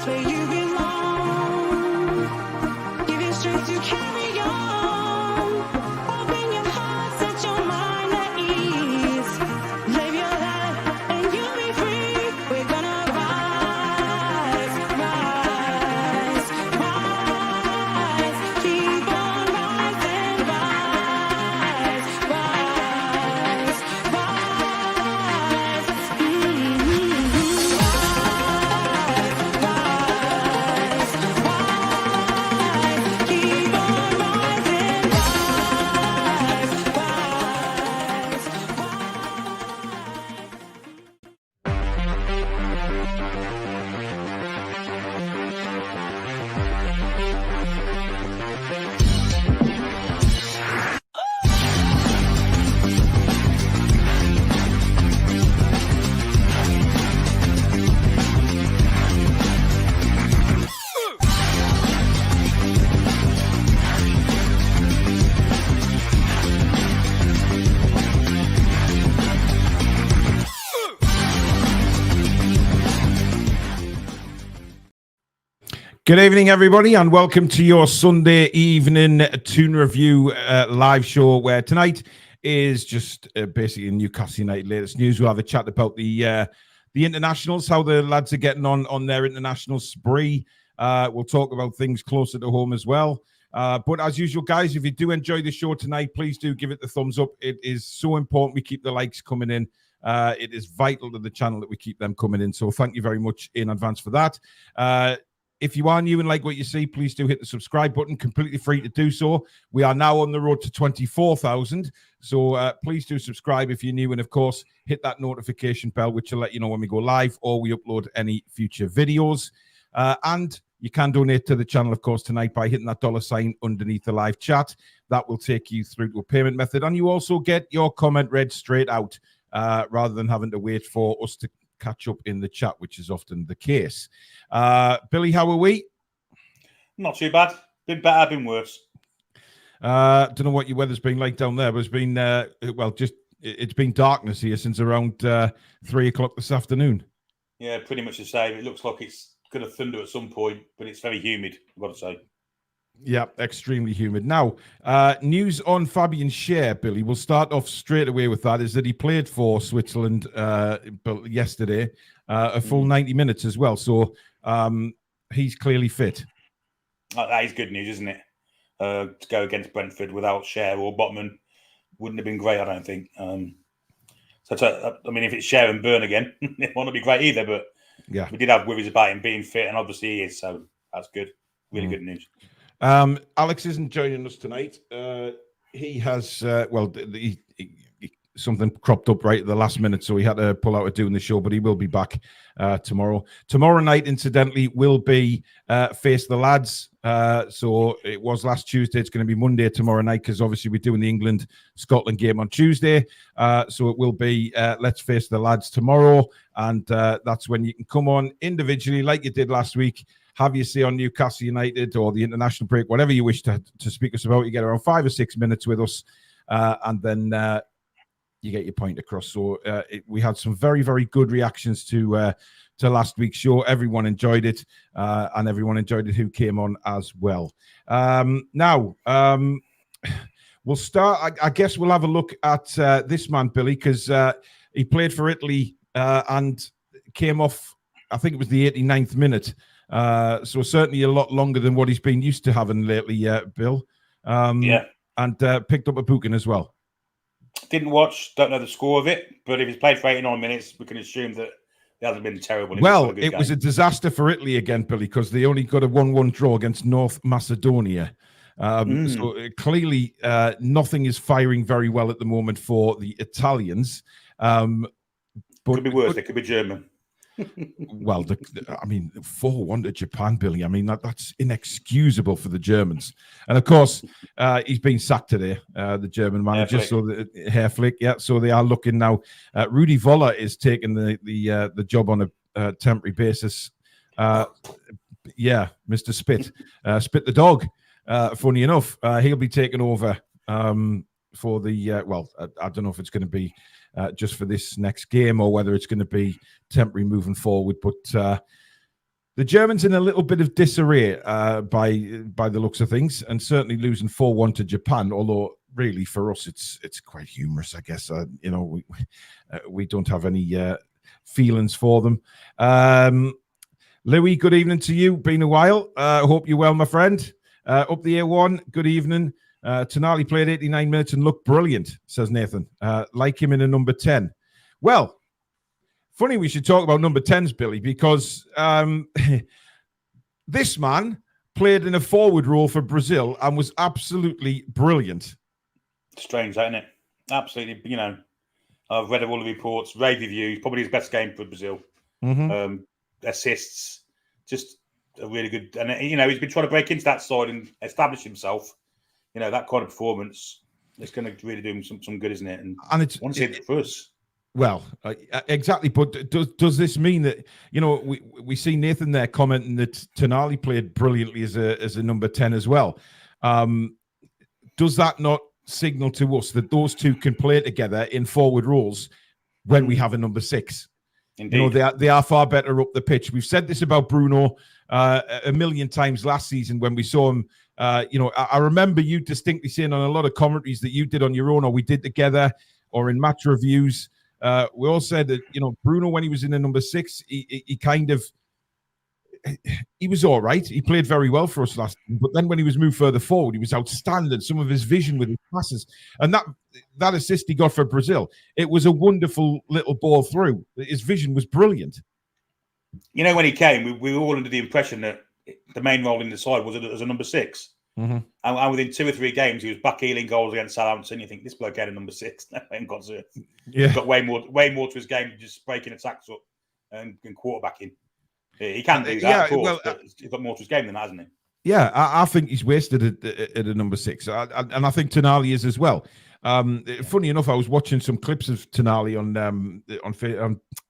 where you belong. Give you strength to carry on. Open your heart, set your mind at ease. Live your life and you'll be free. We're gonna rise, rise, rise. Keep on rising, rise, rise, rise. Keep on rising, Good evening, everybody, and welcome to your Sunday evening Toon Review live show, where tonight is just basically Newcastle United latest news. We'll have a chat about the internationals, how the lads are getting on their international spree. We'll talk about things closer to home as well. But as usual, guys, if you do enjoy the show tonight, please do give it the thumbs up. It is so important we keep the likes coming in. It is vital to the channel that we keep them coming in. So thank you very much in advance for that. If you are new and like what you see, please do hit the subscribe button. Completely free to do so. We are now on the road to 24,000. So please do subscribe if you're new. And, of course, hit that notification bell, which will let you know when we go live or we upload any future videos. And you can donate to the channel, of course, tonight by hitting that $sign underneath the live chat. That will take you through to a payment method. And you also get your comment read straight out rather than having to wait for us to catch up in the chat, which is often the case. Billy, how are we? Not too bad. Been better, been worse. Don't know what your weather's been like down there, but it's been it's been darkness here since around 3 o'clock this afternoon. Yeah, pretty much the same. It looks like it's going to thunder at some point, but it's very humid, I've got to say. Yeah, extremely humid. Now, news on Fabian Schär, Billy. We'll start off straight away with that, is that he played for Switzerland yesterday, a full 90 minutes as well. So he's clearly fit. That is good news, isn't it? To go against Brentford without Schär or Botman wouldn't have been great, I don't think. I mean, if it's Schär and Burn again, it won't be great either, but yeah, we did have worries about him being fit, and obviously he is, so that's good. Really good news. Alex isn't joining us tonight. He has, something cropped up right at the last minute, so he had to pull out of doing the show, but he will be back tomorrow. Tomorrow night, incidentally, will be Face the Lads. So it was last Tuesday. It's going to be Monday tomorrow night, because obviously we're doing the England-Scotland game on Tuesday. So it will be Let's Face the Lads tomorrow, and that's when you can come on individually like you did last week. Have your say on Newcastle United or the international break, whatever you wish to speak us about. You get around 5 or 6 minutes with us, and then you get your point across. So we had some very, very good reactions to last week's show. Everyone enjoyed it, and everyone enjoyed it who came on as well. Now, we'll start. I guess we'll have a look at this man, Billy, because he played for Italy and came off, I think it was the 89th minute. So certainly a lot longer than what he's been used to having lately, Bill. Yeah. And picked up a booking as well. Didn't watch, don't know the score of it, but if he's played for 89 minutes, we can assume that it hasn't been terrible. Well, it was a disaster for Italy again, Billy, because they only got a 1-1 draw against North Macedonia. So clearly nothing is firing very well at the moment for the Italians. But could be worse. They could be German. Well, 4-1 to Japan, Billy. I mean, that's inexcusable for the Germans. And of course, he's been sacked today, the German manager. So the hair flick, yeah. So they are looking now. Rudi Voller is taking the job on a temporary basis. Yeah, Mr. Spit, Spit the dog. Funny enough, he'll be taking over for the. I don't know if it's going to be just for this next game or whether it's going to be temporary moving forward. But The Germans in a little bit of disarray by the looks of things, and certainly losing 4-1 to Japan. Although really for us, it's quite humorous, I guess. We don't have any feelings for them. Louis, good evening to you. Been a while. Hope you're well, my friend. Up the A1. Good evening. Tonali played 89 minutes and looked brilliant, says Nathan. Like him in a number 10. Well, funny we should talk about number 10s, Billy, because this man played in a forward role for Brazil and was absolutely brilliant. Strange, isn't it? Absolutely. I've read all the reports, rave reviews, probably his best game for Brazil. Mm-hmm. Assists, just a really good. And, he's been trying to break into that side and establish himself. That kind of performance, it's going to really do him some good, isn't it? And it's want to see it for us. Well, exactly. But does this mean that we see Nathan there commenting that Tonali played brilliantly as a number 10 as well? Does that not signal to us that those two can play together in forward roles when we have a number 6? Indeed. They are far better up the pitch. We've said this about Bruno a million times last season when we saw him. I remember you distinctly saying on a lot of commentaries that you did on your own or we did together or in match reviews. We all said that, Bruno, when he was in the number 6, he was all right. He played very well for us last time. But then when he was moved further forward, he was outstanding. Some of his vision with his passes. And that assist he got for Brazil, it was a wonderful little ball through. His vision was brilliant. When he came, we were all under the impression that the main role in the side was as a number 6. Mm-hmm. And within 2 or 3 games, he was back healing goals against Southampton. You think, this bloke had a number 6. He's got way more to his game than just breaking attacks up and quarterbacking. He can do that, of course, but he's got more to his game than that, hasn't he? Yeah, I think he's wasted at a number 6. And I think Tonali is as well. Funny enough, I was watching some clips of Tonali on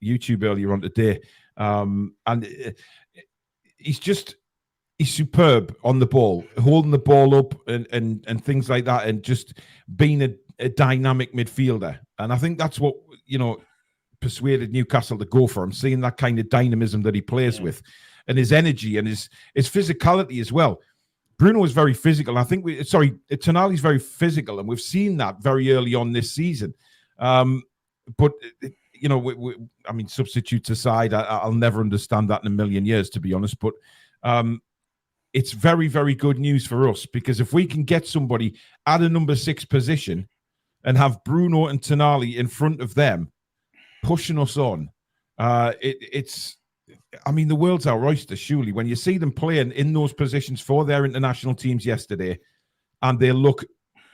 YouTube earlier on today. And he's superb on the ball, holding the ball up and things like that, and just being a dynamic midfielder. And I think that's what, persuaded Newcastle to go for him, seeing that kind of dynamism that he plays with and his energy and his physicality as well. Bruno is very physical. I think Tonali's very physical, and we've seen that very early on this season. But substitutes aside, I'll never understand that in a million years, to be honest. But it's very, very good news for us, because if we can get somebody at a number 6 position and have Bruno and Tonali in front of them, pushing us on, the world's our oyster, surely. When you see them playing in those positions for their international teams yesterday, and they look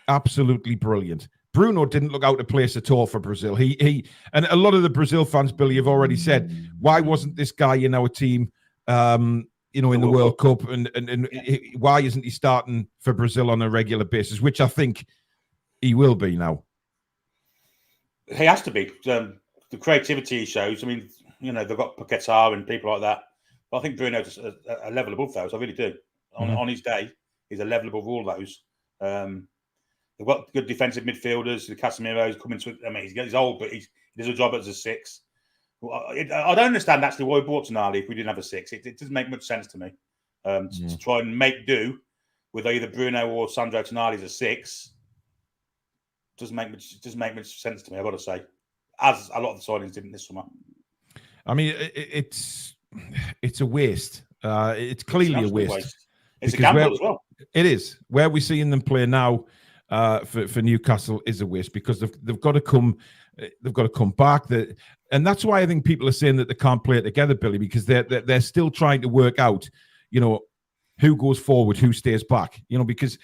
absolutely brilliant. Bruno didn't look out of place at all for Brazil. He and a lot of the Brazil fans, Billy, have already said, why wasn't this guy in our team, in the World Cup, and why isn't he starting for Brazil on a regular basis, which I think he will be now. He has to be. The creativity he shows, they've got Paquetá and people like that. But I think Bruno's a level above those. I really do. On his day, he's a level above all those. They've got good defensive midfielders. The Casemiro's coming to. He's old, but he does a job as a 6. I don't understand actually why we bought Tonali if we didn't have a 6. It doesn't make much sense to me. To try and make do with either Bruno or Sandro Tonali as a 6 doesn't make much sense to me, I've got to say. As a lot of the signings didn't this summer. It's a waste. It's clearly a waste. It's a gamble as well. It is. Where we're seeing them play now for Newcastle is a waste, because they've got to come back. And that's why I think people are saying that they can't play it together, Billy, because they're still trying to work out, who goes forward, who stays back, because,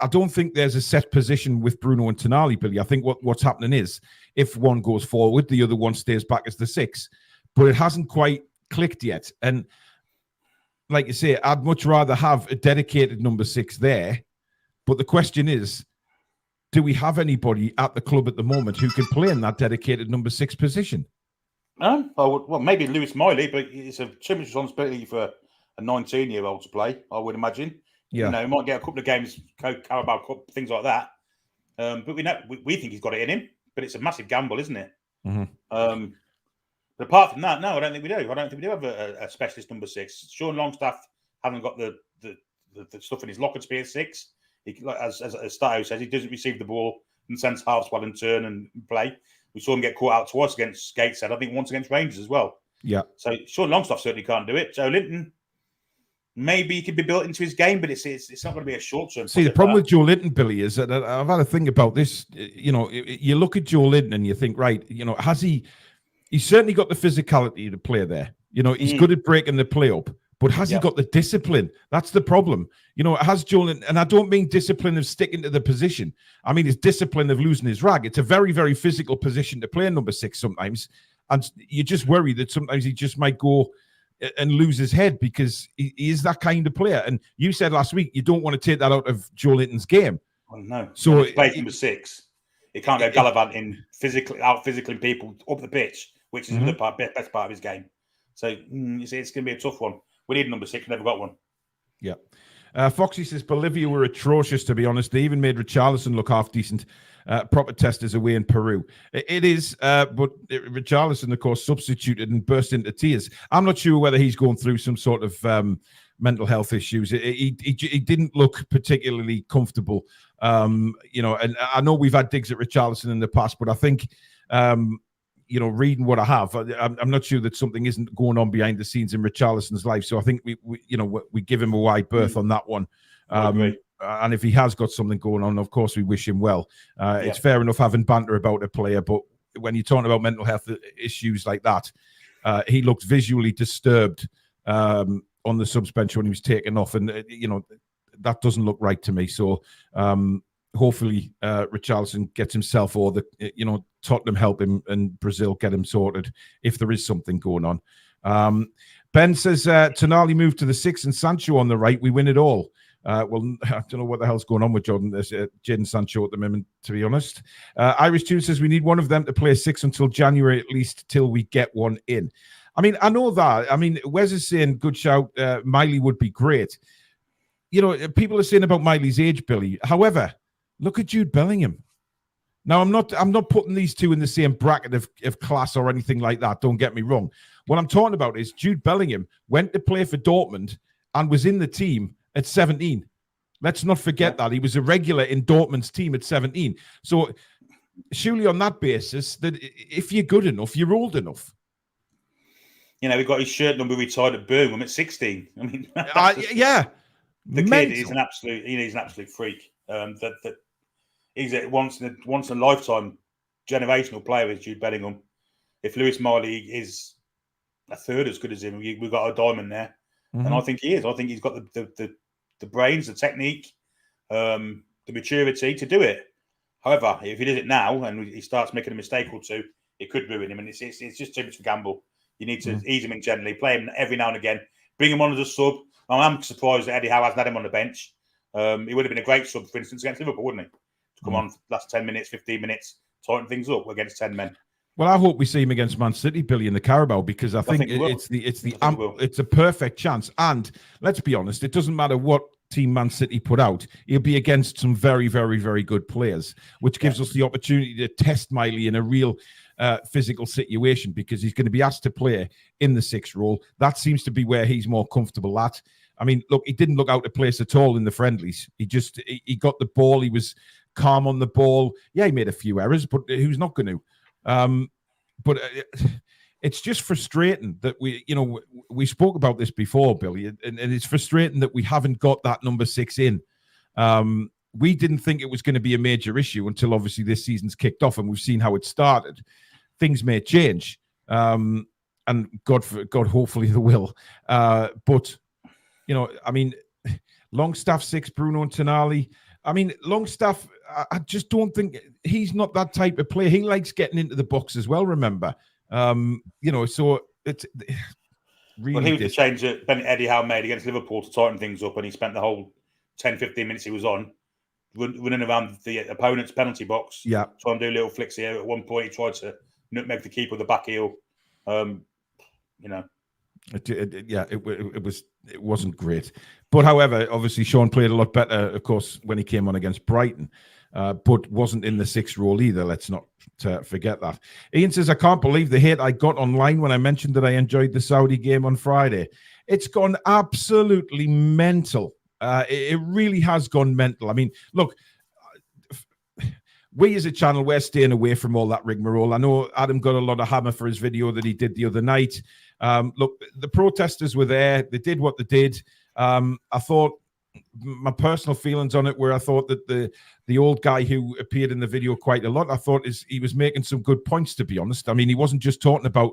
I don't think there's a set position with Bruno and Tonali, Billy. I think what's happening is if one goes forward, the other one stays back as the 6, but it hasn't quite clicked yet. And like you say, I'd much rather have a dedicated number 6 there. But the question is, do we have anybody at the club at the moment who can play in that dedicated number 6 position? Well, maybe Lewis Miley, but it's too much responsibility for a 19-year-old to play, I would imagine. Yeah. He might get a couple of games, Carabao Cup, things like that. But we think he's got it in him. But it's a massive gamble, isn't it? Mm-hmm. But apart from that, no, I don't think we do. I don't think we do have a specialist number 6. Sean Longstaff hasn't got the stuff in his locker to be a 6. As Stato says, he doesn't receive the ball and sends halves well and turn and play. We saw him get caught out twice against Gateshead. I think once against Rangers as well. Yeah. So Sean Longstaff certainly can't do it. Joe Linton, maybe he could be built into his game, but it's not going to be a short term. See, the problem with Joe Linton, Billy, is that I've had a think about this. You know, you look at Joe Linton and you think, right, you know, he's certainly got the physicality to play there. You know, he's good at breaking the play up, but has he got the discipline? That's the problem. You know, has Joe Linton, and I don't mean discipline of sticking to the position. I mean, it's discipline of losing his rag. It's a very, very physical position to play number 6 sometimes. And you just worry that sometimes he just might go and lose his head because he is that kind of player. And you said last week you don't want to take that out of Joe Linton's game. Oh, no. So he plays number 6. He can't go gallivanting physically people up the pitch, which is the best part of his game. So it's going to be a tough one. We need a number 6. We never got one. Yeah. Foxy says Bolivia were atrocious, to be honest. They even made Richarlison look half decent. Proper testers away in Peru. It is, but Richarlison, of course, substituted and burst into tears. I'm not sure whether he's going through some sort of mental health issues. He didn't look particularly comfortable. You know, and I know we've had digs at Richarlison in the past, but I think, you know, reading what I have, I'm not sure that something isn't going on behind the scenes in Richarlison's life. So I think we give him a wide berth on that one. And if he has got something going on, of course, we wish him well. It's fair enough having banter about a player, but when you're talking about mental health issues like that, he looked visually disturbed on the subs bench when he was taken off. And, you know, that doesn't look right to me. So hopefully Richarlison gets himself, or Tottenham help him and Brazil get him sorted if there is something going on. Ben says, Tonali moved to the 6 and Sancho on the right. We win it all. Well, I don't know what the hell's going on with Jadon Sancho at the moment, to be honest. Irish Toon says we need one of them to play 6 until January, at least till we get one in. I mean, I know that. I mean, Wes is saying, good shout, Miley would be great. You know, people are saying about Miley's age, Billy. However, look at Jude Bellingham. Now, I'm not putting these two in the same bracket of class or anything like that. Don't get me wrong. What I'm talking about is Jude Bellingham went to play for Dortmund and was in the team at 17. Let's not forget that. He was a regular in Dortmund's team at 17. So surely on that basis, that if you're good enough, you're old enough. You know, he got his shirt number retired at Birmingham at 16. I mean, yeah. The kid is an absolute freak. That he's a once in a lifetime generational player is Jude Bellingham. If Lewis Miley is a third as good as him, we've got a diamond there. And I think he is. I think he's got the brains, the technique, the maturity to do it. However, if he does it now and he starts making a mistake or two, it could ruin him. And it's just too much of a gamble. You need to ease him in gently, play him every now and again, bring him on as a sub. I'm surprised that Eddie Howe hasn't had him on the bench. He would have been a great sub, for instance, against Liverpool, wouldn't he? To come on last 10 minutes, 15 minutes, tighten things up against 10 men. Well, I hope we see him against Man City, Billy, in the Carabao, because I think it's a perfect chance. And let's be honest, it doesn't matter what team Man City put out; he'll be against some very, very, very good players, which gives us the opportunity to test Miley in a real physical situation, because he's going to be asked to play in the 6th role. That seems to be where he's more comfortable at. I mean, look, he didn't look out of place at all in the friendlies. He got the ball. He was calm on the ball. Yeah, he made a few errors, but who's not going to? But it's just frustrating that we spoke about this before, Billy, and it's frustrating that we haven't got that number 6 in. We didn't think it was going to be a major issue until obviously this season's kicked off and we've seen how it started. Things may change, and God, hopefully they will. But I mean, Longstaff 6, Bruno and Tonali. I mean, Longstaff, I just don't think he's not that type of player. He likes getting into the box as well, remember. So it's really... Well, he was the change that Eddie Howe made against Liverpool to tighten things up, and he spent the whole 10, 15 minutes he was on running around the opponent's penalty box. Yeah. Trying to do little flicks here. At one point, he tried to nutmeg the keeper with the back heel. It wasn't great. But however, obviously Sean played a lot better, of course, when he came on against Brighton. but wasn't in the 6th role either. Let's not forget that. Ian says, I can't believe the hate I got online when I mentioned that I enjoyed the Saudi game on Friday. It's gone absolutely mental. It really has gone mental. I mean, look, we as a channel, we're staying away from all that rigmarole. I know Adam got a lot of hammer for his video that he did the other night. Look, the protesters were there. They did what they did. I thought my personal feelings on it were I thought that the old guy who appeared in the video quite a lot, I thought he was making some good points, to be honest. I mean, he wasn't just talking about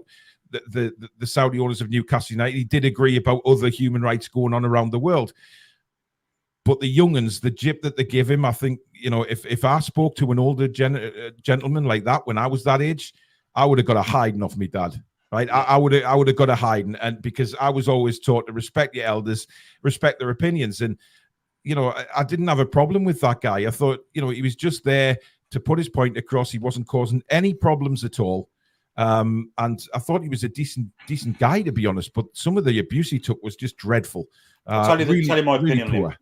the Saudi owners of Newcastle United. He did agree about other human rights going on around the world. But the young'uns, the jip that they give him, I think, if I spoke to an older gentleman like that when I was that age, I would have got a hiding off me dad, right? I would have got a hiding, and because I was always taught to respect your elders, respect their opinions, and I didn't have a problem with that guy. I thought, he was just there to put his point across. He wasn't causing any problems at all, and I thought he was a decent guy, to be honest. But some of the abuse he took was just dreadful. I'll tell you my opinion on him.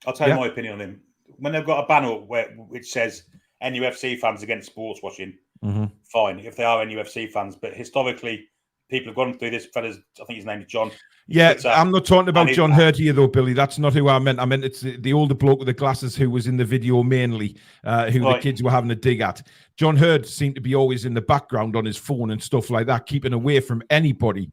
I'll tell you my opinion on him. When they've got a banner which says NUFC fans against sports watching, fine, if they are NUFC fans. But historically, people have gone through this. Fellas, I think his name is John. Yeah, I'm not talking about John Hurt here, though, Billy. That's not who I meant. I meant it's the older bloke with the glasses who was in the video mainly, who the kids were having a dig at. John Hurt seemed to be always in the background on his phone and stuff like that, keeping away from anybody.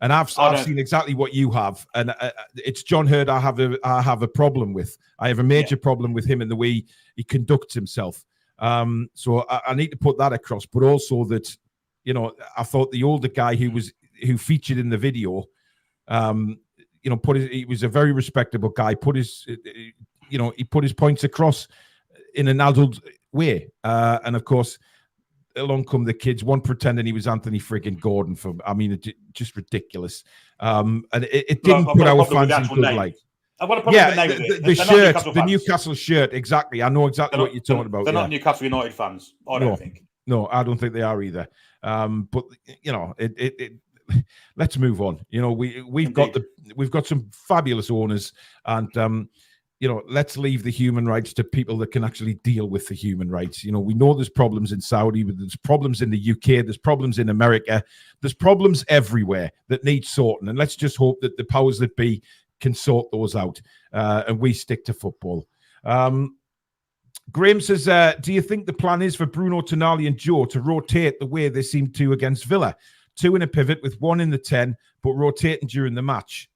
And I've seen exactly what you have, and it's John Hurd I have a problem with. I have a major problem with him in the way he conducts himself. So I need to put that across, but also that I thought the older guy who featured in the video, he was a very respectable guy. He put his points across in an adult way, and of course, along come the kids, one pretending he was Anthony friggin' Gordon. Just ridiculous. And it didn't put our fans in good light. I've got a problem with the name of it. The shirt, the Newcastle shirt, exactly. I know exactly what you're talking about. They're not Newcastle United fans, I don't think. No, I don't think they are either. But let's move on. We've got some fabulous owners, and let's leave the human rights to people that can actually deal with the human rights. We know there's problems in Saudi, but there's problems in the UK, there's problems in America, there's problems everywhere that need sorting. And let's just hope that the powers that be can sort those out, and we stick to football. Graham says, do you think the plan is for Bruno, Tonali and Joe to rotate the way they seem to against Villa? 2 in a pivot with 1 in the 10, but rotating during the match.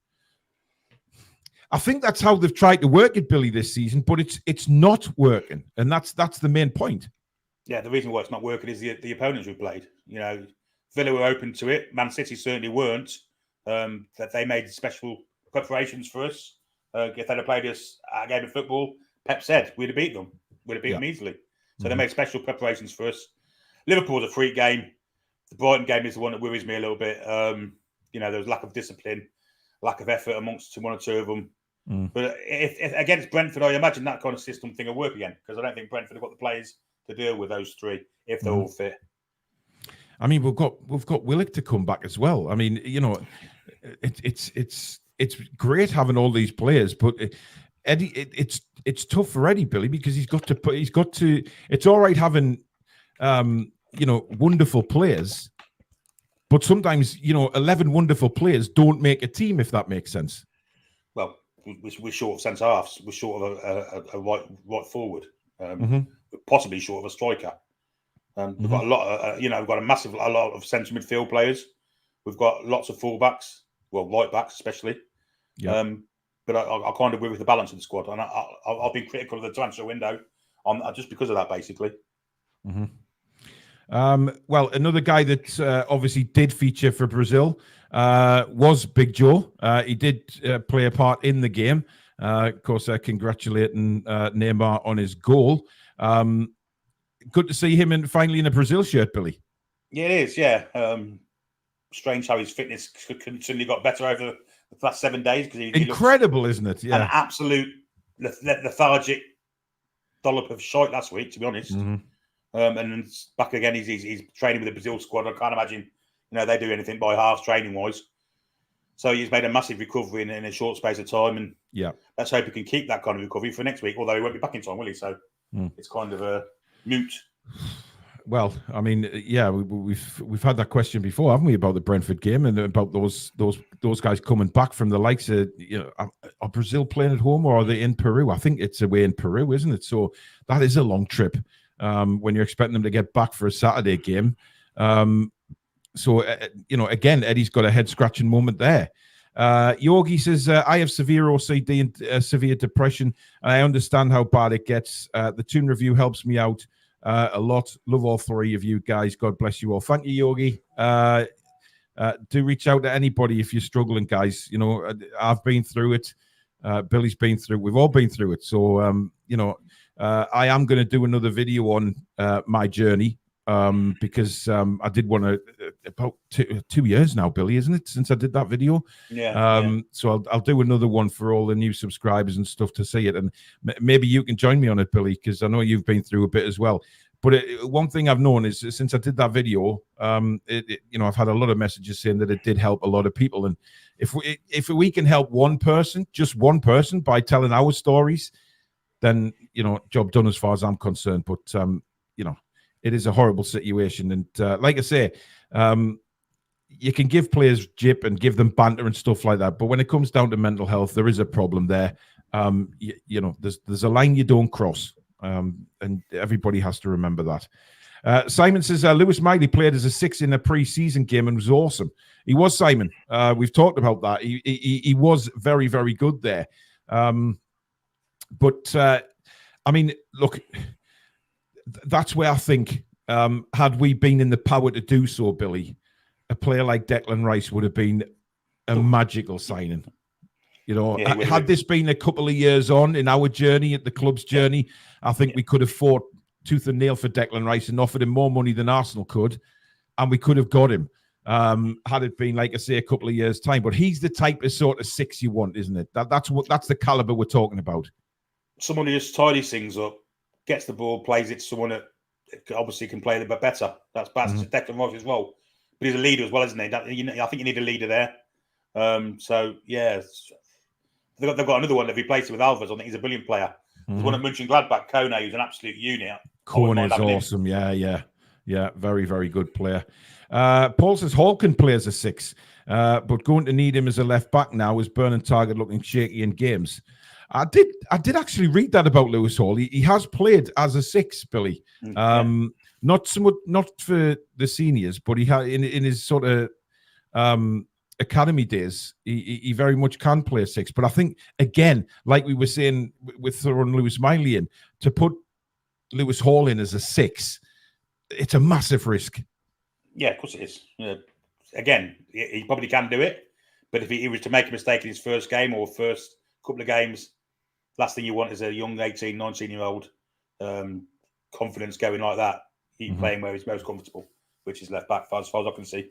I think that's how they've tried to work it, Billy, this season, but it's not working, and that's the main point. Yeah, the reason why it's not working is the opponents we played. Villa were open to it. Man City certainly weren't. That they made special preparations for us. If they'd have played us a game of football, Pep said we'd have beat them. We'd have beat them easily. So they made special preparations for us. Liverpool's a freak game. The Brighton game is the one that worries me a little bit. There was lack of discipline, lack of effort amongst one or two of them. But if against Brentford, I imagine that kind of system thing will work again, because I don't think Brentford have got the players to deal with those three if they're all fit. I mean, we've got Willock to come back as well. I mean, it's great having all these players, but Eddie, it's tough for Eddie, Billy, because he's got to. It's all right having wonderful players, but sometimes 11 wonderful players don't make a team, if that makes sense. Well, we're short of centre halves. We're short of a right forward. Possibly short of a striker. We've got a lot. We've got a lot of centre midfield players. We've got lots of fullbacks. Well, right backs especially. Yeah. But I kind of agree with the balance of the squad, and I've been critical of the transfer window on just because of that, basically. Well, another guy that obviously did feature for Brazil was Big Joe. He did play a part in the game. Of course, congratulating Neymar on his goal. Good to see him finally in a Brazil shirt, Billy. Yeah, it is, yeah. Strange how his fitness continually got better over the past 7 days. Because incredible, isn't it? Yeah. An absolute lethargic dollop of shite last week, to be honest. And back again, he's training with the Brazil squad. I can't imagine, they do anything by halves training wise. So he's made a massive recovery in a short space of time, and let's hope he can keep that kind of recovery for next week. Although he won't be back in time, will he? So it's kind of a mute. Well, I mean, yeah, we've had that question before, haven't we, about the Brentford game and about those guys coming back from the likes of, are Brazil playing at home or are they in Peru? I think it's away in Peru, isn't it? So that is a long trip when you're expecting them to get back for a Saturday game. So again, Eddie's got a head scratching moment there. Yogi says, I have severe OCD and severe depression, and I understand how bad it gets. The Toon review helps me out a lot. Love all three of you guys. God bless you all. Thank you, Yogi. Do reach out to anybody if you're struggling, guys. I've been through it. Billy's been through it. We've all been through it. So, I am going to do another video on my journey because I did want to, about 2 years now, Billy, isn't it, since I did that video? Yeah. So I'll do another one for all the new subscribers and stuff to see it. And maybe you can join me on it, Billy, because I know you've been through a bit as well. But one thing I've known is since I did that video, I've had a lot of messages saying that it did help a lot of people. And if we can help one person, just one person, by telling our stories, then, job done as far as I'm concerned. But, it is a horrible situation. And like I say, you can give players jip and give them banter and stuff like that. But when it comes down to mental health, there is a problem there. There's a line you don't cross. And everybody has to remember that. Simon says, Lewis Miley played as a 6 in a pre-season game and was awesome. He was, Simon. We've talked about that. He was very, very good there. But I mean, look, that's where I think, had we been in the power to do so, Billy, a player like Declan Rice would have been a magical signing. Had this been a couple of years on in our journey, at the club's journey, I think we could have fought tooth and nail for Declan Rice and offered him more money than Arsenal could, and we could have got him had it been, like I say, a couple of years' time. But he's the type of sort of 6 you want, isn't it? That's the caliber we're talking about. Someone who just tidies things up, gets the ball, plays it to someone that obviously can play a little bit better. That's Declan Rice as well. But he's a leader as well, isn't he? I think you need a leader there. So, yeah. They've got another one that replaced with Alvarez. I think he's a brilliant player. There's one at Mönchengladbach, Kone, who's an absolute unit. Kone is awesome. Yeah. Very, very good player. Paul says Hall can play as a 6, but going to need him as a left back now is Burnham Target looking shaky in games. I did actually read that about Lewis Hall. He has played as a 6, Billy. Not for the seniors, but he had in his sort of academy days, he very much can play a 6. But I think, again, like we were saying with throwing Lewis Miley in, to put Lewis Hall in as a 6, it's a massive risk. Yeah, of course it is. Again, he probably can do it, but if he was to make a mistake in his first game or first couple of games, last thing you want is a young 18, 19-year-old confidence going like that. He's playing where he's most comfortable, which is left back, as far as I can see.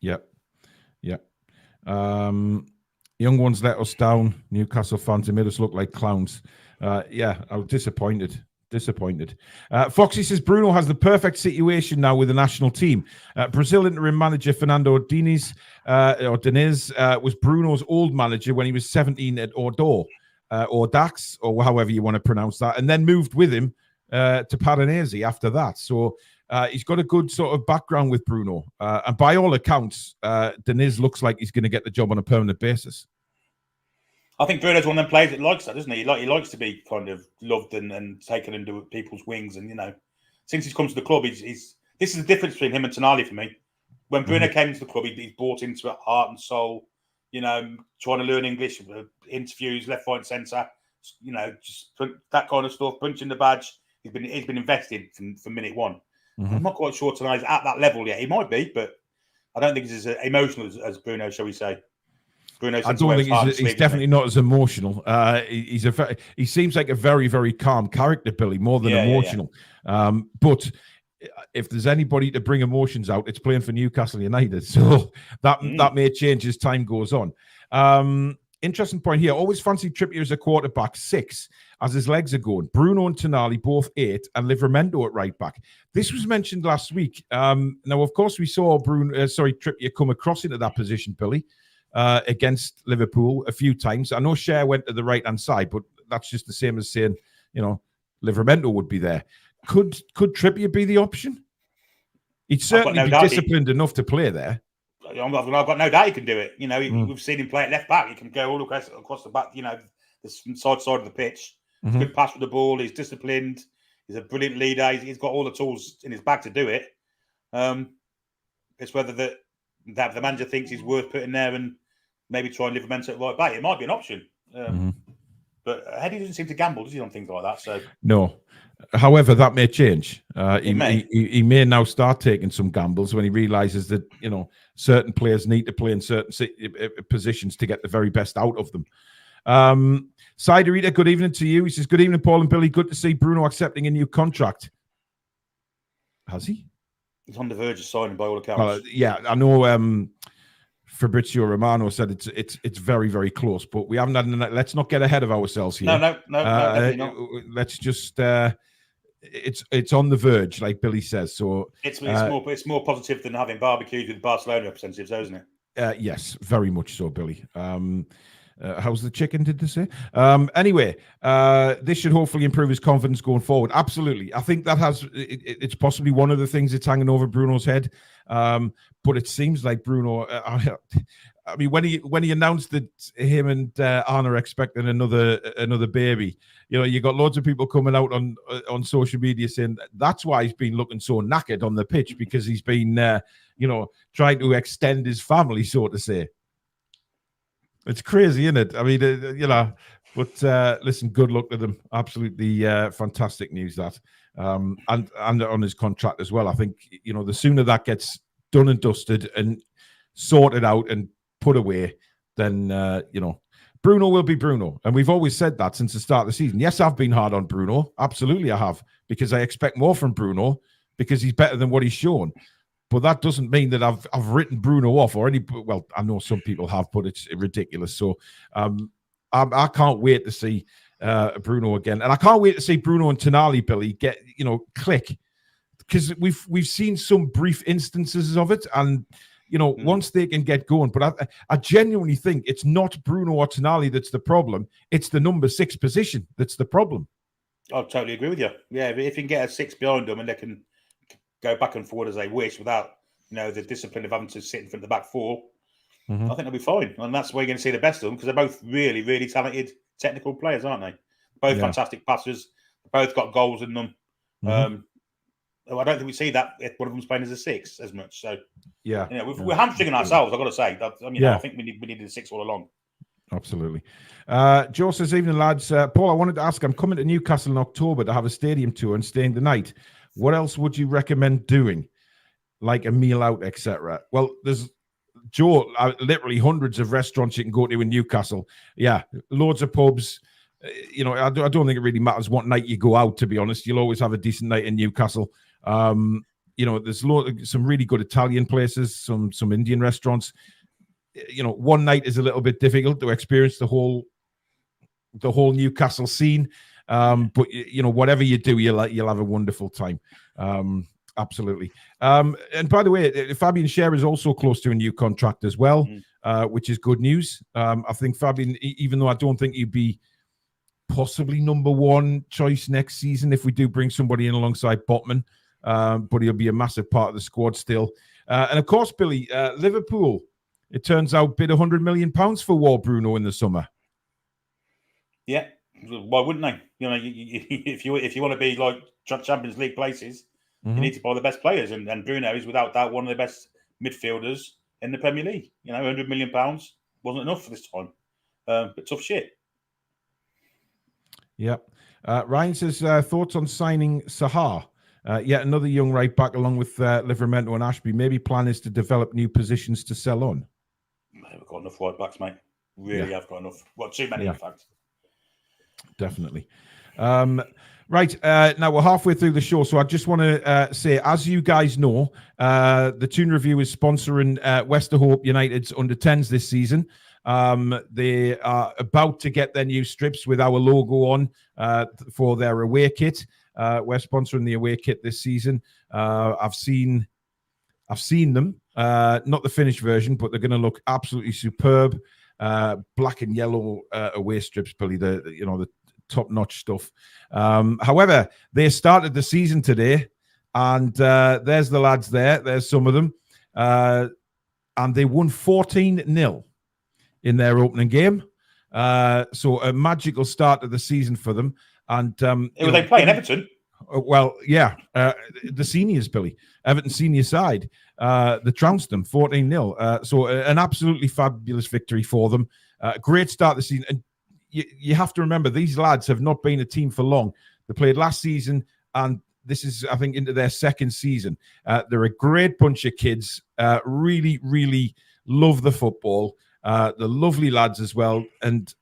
Yep. Young ones let us down. Newcastle fans, they made us look like clowns. I was disappointed. Foxy says Bruno has the perfect situation now with the national team. Brazil interim manager Fernando Diniz was Bruno's old manager when he was 17 at Bordeaux, or Dax, or however you want to pronounce that, and then moved with him to Paranesi after that. So he's got a good sort of background with Bruno. And by all accounts, Diniz looks like he's going to get the job on a permanent basis. I think Bruno's one of them players that likes that, doesn't he? He likes to be kind of loved and taken under people's wings. And, since he's come to the club, this is the difference between him and Tonali for me. When Bruno came to the club, he's bought into it, heart and soul, trying to learn English, interviews, left, right, centre, just that kind of stuff, punching the badge. He's been invested from minute one. I'm not quite sure Tonali's at that level yet. He might be, but I don't think he's as emotional as Bruno, shall we say. I don't think he's definitely not as emotional. He seems like a very, very calm character, Billy, more than emotional. Yeah. But if there's anybody to bring emotions out, it's playing for Newcastle United. So that may change as time goes on. Interesting point here. Always fancied Trippier as a quarterback 6, as his legs are going. Bruno and Tonali both 8, and Livramento at right back. This was mentioned last week. Now, of course, we saw Trippier come across into that position, Billy. Against Liverpool a few times. I know Cher went to the right-hand side, but that's just the same as saying, Livramento would be there. Could Trippier be the option? He'd certainly be disciplined enough to play there. I've got no doubt he can do it. You know, we've seen him play at left back. He can go all across the back. You know, the side of the pitch. Good pass with the ball. He's disciplined. He's a brilliant leader. He's got all the tools in his bag to do it. It's whether the manager thinks he's worth putting there and maybe try and Livramento at right back. It might be an option. But Heady doesn't seem to gamble, does he, on things like that? So no. However, that may change. He may now start taking some gambles when he realizes that, you know, certain players need to play in certain positions to get the very best out of them. Cider Eater, good evening to you. He says, good evening, Paul and Billy. Good to see Bruno accepting a new contract. Has he? He's on the verge of signing by all accounts. Yeah, I know Fabrizio Romano said it's very, very close, but we haven't had let's not get ahead of ourselves here. No, definitely not. Let's just it's on the verge, like Billy says. So it's more positive than having barbecued with Barcelona representatives, though, isn't it? Yes, very much so, Billy. How's the chicken, did they say? Anyway, this should hopefully improve his confidence going forward. Absolutely. I think that it's possibly one of the things that's hanging over Bruno's head. But it seems like Bruno, I mean, when he announced that him and Anna are expecting another baby, you know, you got loads of people coming out on social media saying that's why he's been looking so knackered on the pitch, because he's been, you know, trying to extend his family, so to say. It's crazy, isn't it? I mean, you know, but listen, good luck to them. Absolutely fantastic news that. And on his contract as well. I think, you know, the sooner that gets done and dusted and sorted out and put away, then, you know, Bruno will be Bruno. And we've always said that since the start of the season. Yes, I've been hard on Bruno. Absolutely, I have. Because I expect more from Bruno because he's better than what he's shown. But that doesn't mean that I've written Bruno off or any. Well, I know some people have, but it's ridiculous. So I can't wait to see Bruno again, and I can't wait to see Bruno and Tonali, Billy, get, you know, click, because we've seen some brief instances of it, and you know, once they can get going. But I genuinely think it's not Bruno or Tonali that's the problem; it's the number 6 position that's the problem. I totally agree with you. Yeah, if you can get a 6 behind them and they can go back and forward as they wish without, you know, the discipline of having to sit in front of the back 4, I think they'll be fine. And that's where you're going to see the best of them, because they're both really, really talented technical players, aren't they? Both fantastic passers. Both got goals in them. I don't think we see that if one of them's playing as a 6 as much. So, yeah, you know, we're hamstringing ourselves, I've got to say. I mean, I think we needed a 6 all along. Absolutely. Joe says, evening, lads. Paul, I wanted to ask, I'm coming to Newcastle in October to have a stadium tour and staying the night. What else would you recommend doing? Like a meal out, etc. Well, there's, Joe, literally hundreds of restaurants you can go to in Newcastle. Yeah, loads of pubs. You know, I don't think it really matters what night you go out, to be honest. You'll always have a decent night in Newcastle. You know, there's some really good Italian places, some Indian restaurants. You know, one night is a little bit difficult to experience the whole Newcastle scene. But you know, whatever you do, you'll have a wonderful time. Absolutely. And by the way, Fabian Scher is also close to a new contract as well, which is good news. I think Fabian, even though I don't think he'd be possibly number 1 choice next season if we do bring somebody in alongside Botman, but he'll be a massive part of the squad still. And of course, Billy, Liverpool, it turns out, bid £100 million for War Bruno in the summer. Yeah. Why wouldn't they? You know, if you want to be like Champions League places, you need to buy the best players, and Bruno is without doubt one of the best midfielders in the Premier League. You know, £100 million wasn't enough for this time, but tough shit. Yeah. Ryan says, thoughts on signing Sahar? Yet another young right back along with Livramento and Ashby. Maybe plan is to develop new positions to sell on. We've got enough right backs, mate. Really have got enough. Well, too many, in fact. Definitely. Right, now we're halfway through the show, so I just want to say, as you guys know, the Toon Review is sponsoring Westerhope United's under-10s this season. They are about to get their new strips with our logo on for their away kit. We're sponsoring the away kit this season. I've seen them, not the finished version, but they're going to look absolutely superb. Black and yellow away strips, Billy. The top-notch stuff. However, they started the season today, and there's the lads there. There's some of them. And they won 14-0 in their opening game. So a magical start of the season for them. And Were they playing Everton? Well, yeah, the seniors, Billy. Everton senior side. They trounced them 14-0. So an absolutely fabulous victory for them. Great start of the season. And you have to remember, these lads have not been a team for long. They played last season, and this is, I think, into their second season. They're a great bunch of kids. Really, really love the football. They're lovely lads as well. And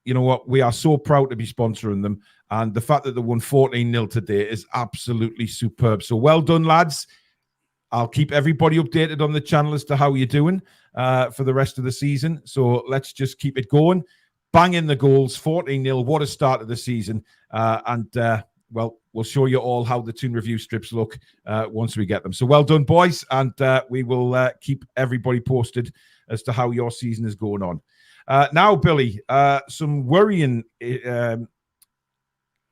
you know what? We are so proud to be sponsoring them. And the fact that they won 14-0 today is absolutely superb. So well done, lads. I'll keep everybody updated on the channel as to how you're doing for the rest of the season. So let's just keep it going. Bang in the goals, 14-0. What a start of the season. Well, we'll show you all how the Toon Review strips look once we get them. So well done, boys. And we will keep everybody posted as to how your season is going on. Now, Billy, some worrying,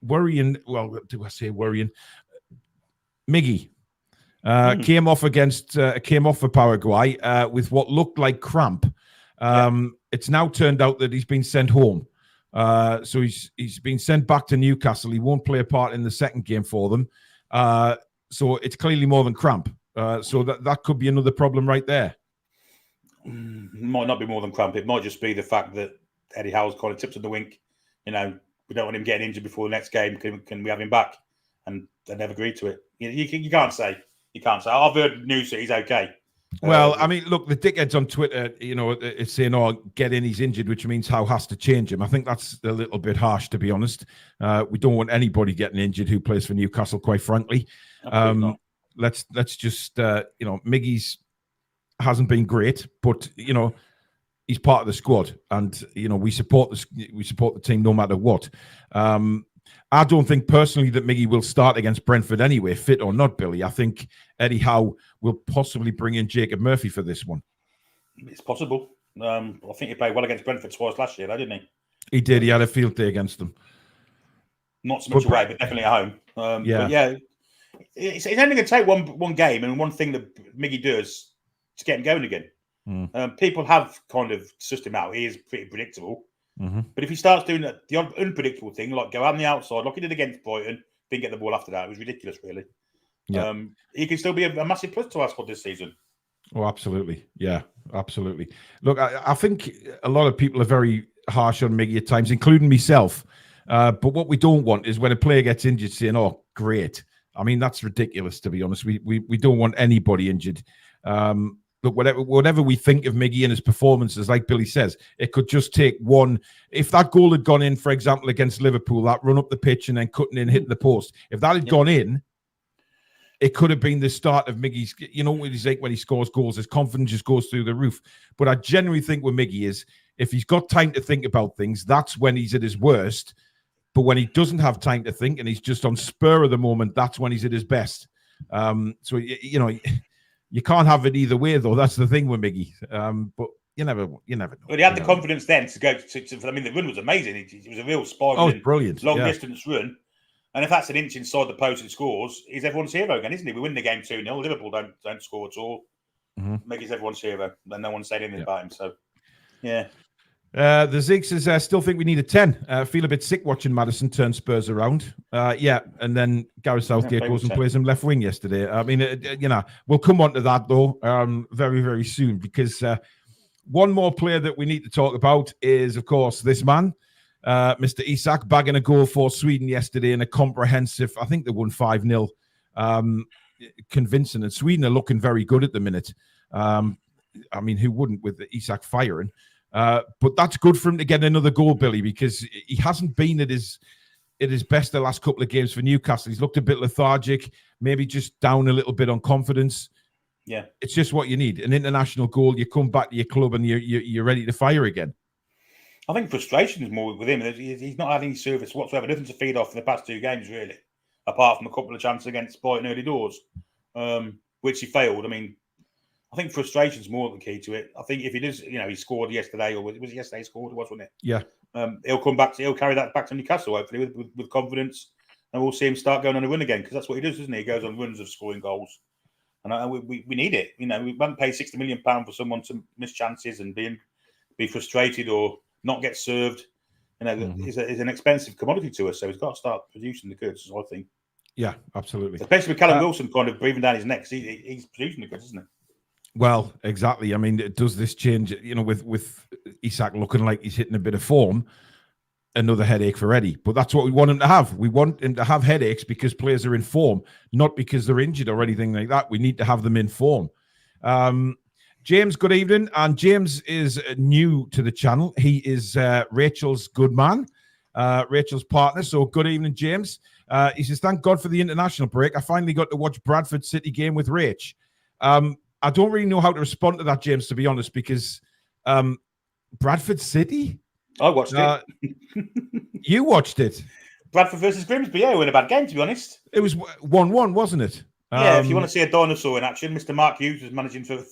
well, do I say worrying? Miggy came off for Paraguay with what looked like cramp. It's now turned out that he's been sent home. So he's been sent back to Newcastle. He won't play a part in the second game for them. So it's clearly more than cramp. So that could be another problem right there. Might not be more than cramp. It might just be the fact that Eddie Howe's kind of tips of the wink. You know, we don't want him getting injured before the next game. Can we have him back? And they never agreed to it. You can't say. You can't say. I've heard news that he's okay. Well, I mean, look, the dickheads on Twitter, you know, it's saying, "Oh, get in, he's injured," which means Howe has to change him. I think that's a little bit harsh, to be honest. We don't want anybody getting injured who plays for Newcastle, quite frankly. Let's just, you know, Miggy's hasn't been great, but you know, he's part of the squad, and you know, we support the team no matter what. I don't think personally that Miggy will start against Brentford anyway, fit or not, Billy. I think Eddie Howe will possibly bring in Jacob Murphy for this one. It's possible. I think he played well against Brentford twice last year, though, didn't he? He did. He had a field day against them. Not so much away, but definitely at home. But yeah, it's only going to take one game and one thing that Miggy does to get him going again. People have kind of sussed him out. He is pretty predictable. But if he starts doing the unpredictable thing, like go out on the outside, like he did against Brighton, didn't get the ball after that, it was ridiculous, really. Yeah. He can still be a massive plus to our squad this season. Oh, absolutely. Yeah, absolutely. Look, I think a lot of people are very harsh on Miggy at times, including myself. But what we don't want is when a player gets injured saying, "Oh, great." I mean, that's ridiculous, to be honest. We don't want anybody injured. Look, whatever we think of Miggy and his performances, like Billy says, it could just take one. If that goal had gone in, for example, against Liverpool, that run up the pitch and then cutting in, hitting the post, if that had gone in, it could have been the start of Miggy's, you know, what he's like when he scores goals, his confidence just goes through the roof. But I genuinely think with Miggy is, if he's got time to think about things, that's when he's at his worst. But when he doesn't have time to think and he's just on spur of the moment, that's when he's at his best. So, you know, you can't have it either way, though. That's the thing with Miggy. But you never know. Well, he had the confidence then to go to I mean, the run was amazing. It was a real spiraling, brilliant, long-distance run. And if that's an inch inside the post and scores, he's everyone's hero again, isn't he? We win the game 2-0. Liverpool don't score at all. Miggy's everyone's hero. And no one said anything about him. So, yeah. The Zig says, I still think we need a 10. Feel a bit sick watching Maddison turn Spurs around. Yeah, and then Gareth Southgate goes and plays him left wing yesterday. I mean, you know, we'll come on to that, though, very, very soon, because one more player that we need to talk about is, of course, this man, Mr. Isak, bagging a goal for Sweden yesterday in a comprehensive, I think they won 5-0, convincing. And Sweden are looking very good at the minute. I mean, who wouldn't with the Isak firing? But that's good for him to get another goal, Billy, because he hasn't been at his best the last couple of games for Newcastle. He's looked a bit lethargic, maybe just down a little bit on confidence. Yeah, it's just what you need. An international goal, you come back to your club and you're ready to fire again. I think frustration is more with him. He's not had any service whatsoever, nothing to feed off in the past 2 games, really, apart from a couple of chances against Brighton early doors, which he failed. I mean, I think frustration is more the key to it. I think if he does, you know, he scored yesterday, or was it yesterday he scored, wasn't it? Yeah. he'll come back. He'll carry that back to Newcastle hopefully with confidence, and we'll see him start going on a run again because that's what he does, doesn't he? He goes on runs of scoring goals, and we need it. You know, we haven't paid £60 million for someone to miss chances and be frustrated or not get served. You know, is an expensive commodity to us, so he's got to start producing the goods. I think. Yeah, absolutely. Especially with Callum Wilson kind of breathing down his neck, he's producing the goods, isn't he? Well, exactly. I mean, does this change? You know, with Isak looking like he's hitting a bit of form, another headache for Eddie. But that's what we want him to have. We want him to have headaches because players are in form, not because they're injured or anything like that. We need to have them in form. James, good evening. And James is new to the channel. He is Rachel's good man, Rachel's partner. So good evening, James. He says, thank God for the international break. I finally got to watch Bradford City game with Rach. I don't really know how to respond to that, James, to be honest, because Bradford City? I watched it. You watched it? Bradford versus Grimsby. Yeah, we were in a bad game, to be honest. It was 1-1, wasn't it? Yeah, if you want to see a dinosaur in action, Mr. Mark Hughes was managing for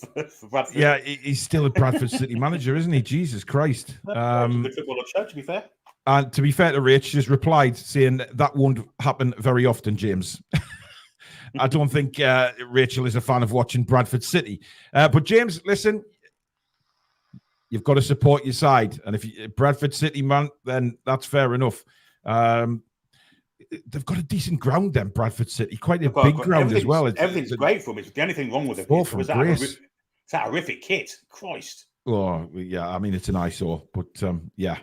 Bradford. Yeah, he's still a Bradford City manager, isn't he? Jesus Christ. Good football show, to be fair. And to be fair to Rach, she's replied saying that won't happen very often, James. I don't think Rachel is a fan of watching Bradford City. But James, listen, you've got to support your side. And if you're Bradford City, man, then that's fair enough. They've got a decent ground then, Bradford City. Quite a big ground as well. Everything's great for me. The only thing wrong with it was that horrific kit. Christ. Oh, yeah. I mean, it's an eyesore. But, yeah.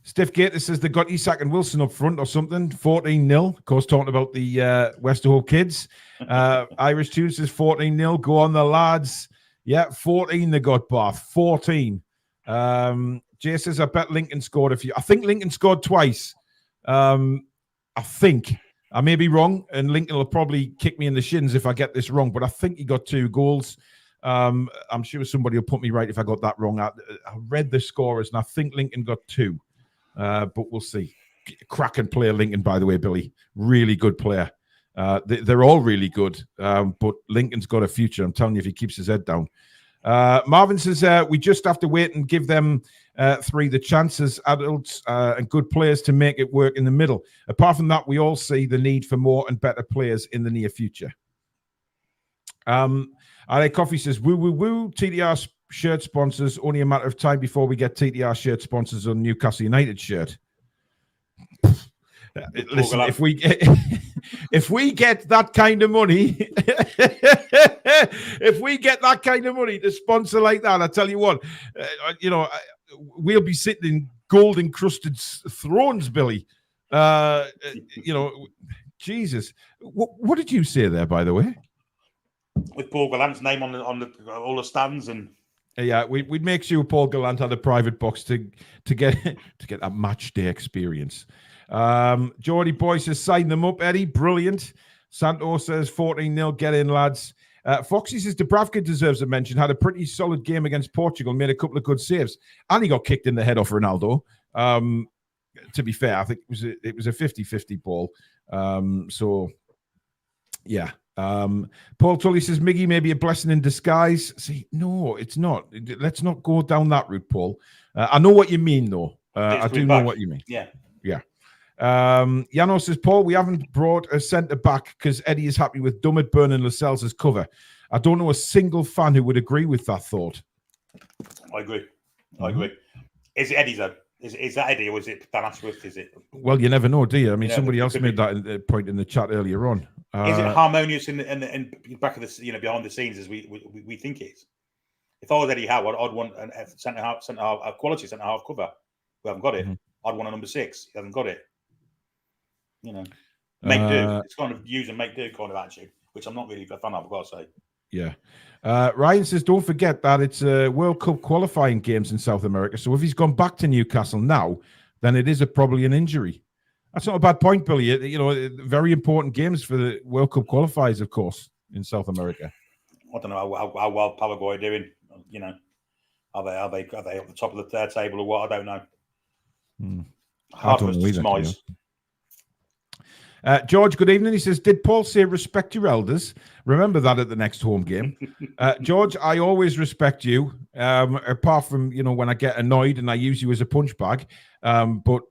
Stiff Gate says they got Isak and Wilson up front or something. 14-0. Of course, talking about the Westerho kids. Irish Tune says 14-0. Go on the lads. Yeah, 14 they got, Bath. 14. Jay says, I bet Lincoln scored a few. I think Lincoln scored twice. I think. I may be wrong, and Lincoln will probably kick me in the shins if I get this wrong, but I think he got 2 goals. I'm sure somebody will put me right if I got that wrong. I read the scorers, and I think Lincoln got 2. But we'll see. Cracking player, Lincoln, by the way, Billy. Really good player. They're all really good, but Lincoln's got a future. I'm telling you, if he keeps his head down. Marvin says, we just have to wait and give them 3 the chances, adults and good players to make it work in the middle. Apart from that, we all see the need for more and better players in the near future. RA Coffee says, woo, woo, woo. TDR shirt sponsors, only a matter of time before we get TDR shirt sponsors on Newcastle United shirt. Listen, if we get that kind of money, if we get that kind of money to sponsor like that, I tell you what, we'll be sitting in gold encrusted thrones, Billy. Jesus, what did you say there, by the way? With Paul Gallant's name on all the stands and. Yeah, we'd make sure Paul Gallant had a private box to get that match day experience. Geordie Boy says, sign them up, Eddie. Brilliant. Santos says, 14-0. Get in, lads. Foxy says, Dubravka deserves a mention. Had a pretty solid game against Portugal. Made a couple of good saves. And he got kicked in the head off Ronaldo. To be fair, I think it was a 50-50 ball. So, yeah. Paul Tully says, Miggy may be a blessing in disguise. See, no, it's not. Let's not go down that route, Paul. I know what you mean, though. I do know what you mean. Yeah. Yano says, Paul, we haven't brought a centre back because Eddie is happy with Dummett, Byrne and Lascelles as cover. I don't know a single fan who would agree with that thought. I agree. Is it Eddie, though? Is that Eddie or is it Dan Ashworth? Is it? Well, you never know, do you? I mean, somebody else made that point in the chat earlier on. Is it harmonious in back of the behind the scenes as we think it is? If I was Eddie Howe, I'd want a centre half, a quality centre half cover. We haven't got it. I'd want a number 6. He hasn't got it. Make do. It's kind of use and make do kind of attitude, which I'm not really a fan of, I've got to say. Yeah. Ryan says, don't forget that it's World Cup qualifying games in South America. So if he's gone back to Newcastle now, then it is probably an injury. That's not a bad point, Billy. Very important games for the World Cup qualifiers, of course, in South America. I don't know how well Paraguay are doing. Are they at the top of the table or what? I don't know. Hard for us to surmise. George, good evening. He says, did Paul say respect your elders? Remember that at the next home game. George, I always respect you, apart from, when I get annoyed and I use you as a punch bag. But,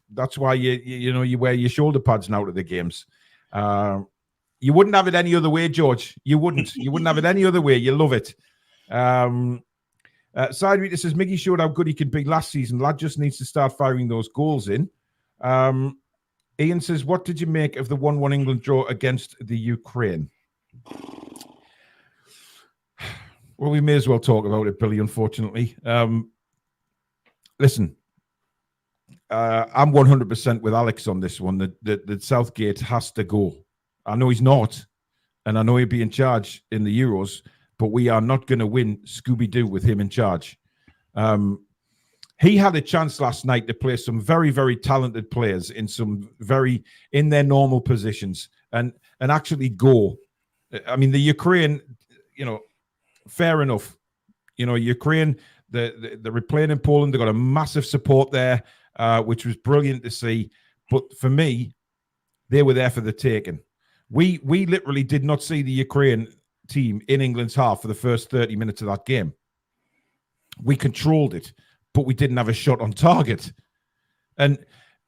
that's why you wear your shoulder pads now to the games. You wouldn't have it any other way, George. You wouldn't. You wouldn't have it any other way. You love it. Side Reader says, Miggy showed how good he could be last season. Lad just needs to start firing those goals in. Ian says, what did you make of the 1-1 England draw against the Ukraine? Well, we may as well talk about it, Billy, unfortunately. Listen, I'm 100% with Alex on this one, that Southgate has to go. I know he's not, and I know he'll be in charge in the Euros, but we are not going to win Scooby-Doo with him in charge. He had a chance last night to play some very, very talented players in their normal positions and actually go. I mean, the Ukraine, fair enough. Ukraine, they're playing in Poland. They've got a massive support there, which was brilliant to see. But for me, they were there for the taking. We literally did not see the Ukraine team in England's half for the first 30 minutes of that game. We controlled it, but we didn't have a shot on target. And,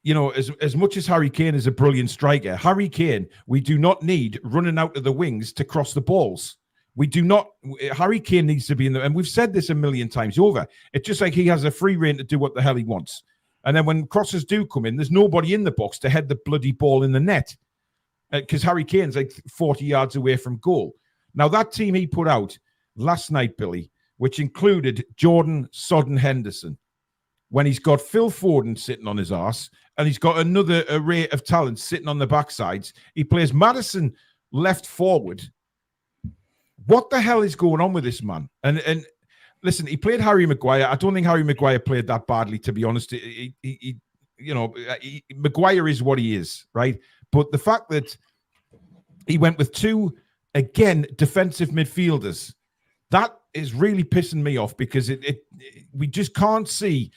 as much as Harry Kane is a brilliant striker, Harry Kane, we do not need running out of the wings to cross the balls. We do not. Harry Kane needs to be in there. And we've said this a million times over. It's just like he has a free rein to do what the hell he wants. And then when crosses do come in, there's nobody in the box to head the bloody ball in the net. Because Harry Kane's like 40 yards away from goal. Now, that team he put out last night, Billy, which included Jordan Sodden Henderson, when he's got Phil Foden sitting on his arse and he's got another array of talent sitting on the backsides. He plays Maddison left forward. What the hell is going on with this man? And listen, he played Harry Maguire. I don't think Harry Maguire played that badly, to be honest. Maguire is what he is, right? But the fact that he went with two, again, defensive midfielders, that is really pissing me off because we just can't see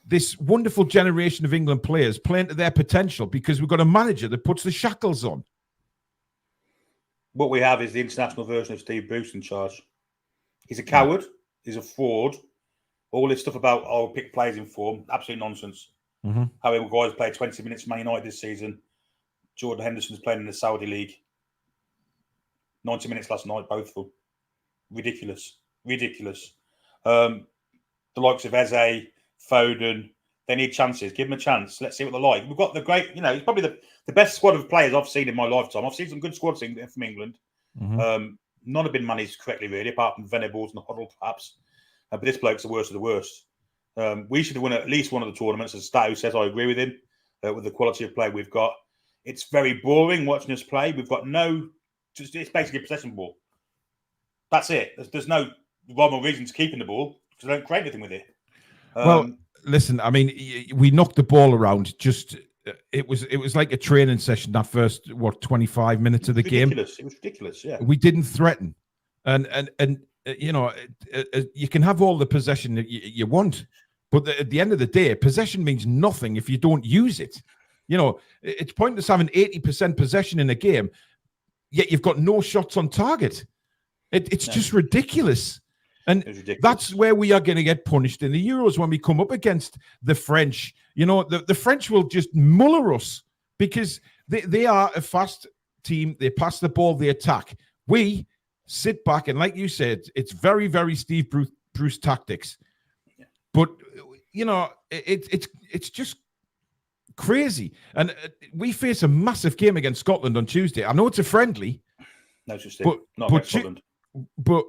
this wonderful generation of England players playing to their potential because we've got a manager that puts the shackles on. What we have is the international version of Steve Bruce in charge. He's a coward. He's a fraud. All this stuff about, pick players in form, absolute nonsense. Mm-hmm. Harry Maguire's played 20 minutes for Man United this season. Jordan Henderson's playing in the Saudi League. 90 minutes last night, both of them. Ridiculous. The likes of Eze, Foden, they need chances. Give them a chance. Let's see what they're like. We've got the great, it's probably the best squad of players I've seen in my lifetime. I've seen some good squads from England. Mm-hmm. None have been managed correctly, really, apart from Venables and Hoddle, perhaps. But this bloke's the worst of the worst. We should have won at least one of the tournaments, as Stato says. I agree with him, with the quality of play we've got. It's very boring watching us play. We've got it's basically a possession ball. That's it. There's no rhyme or reason to keeping the ball because they don't create anything with it. Well, listen, I mean, we knocked the ball around. It was like a training session. That first 25 minutes of the game. It was ridiculous. Yeah, we didn't threaten, and you can have all the possession that you want, but at the end of the day, possession means nothing if you don't use it. It's pointless having 80% possession in a game, yet you've got no shots on target. It's just ridiculous. And that's where we are going to get punished in the Euros when we come up against the French. The French will just muller us because they are a fast team. They pass the ball, they attack. We sit back, and like you said, it's very, very Steve Bruce tactics. But, it's just crazy. And we face a massive game against Scotland on Tuesday. I know it's a friendly. No, just not against Scotland. But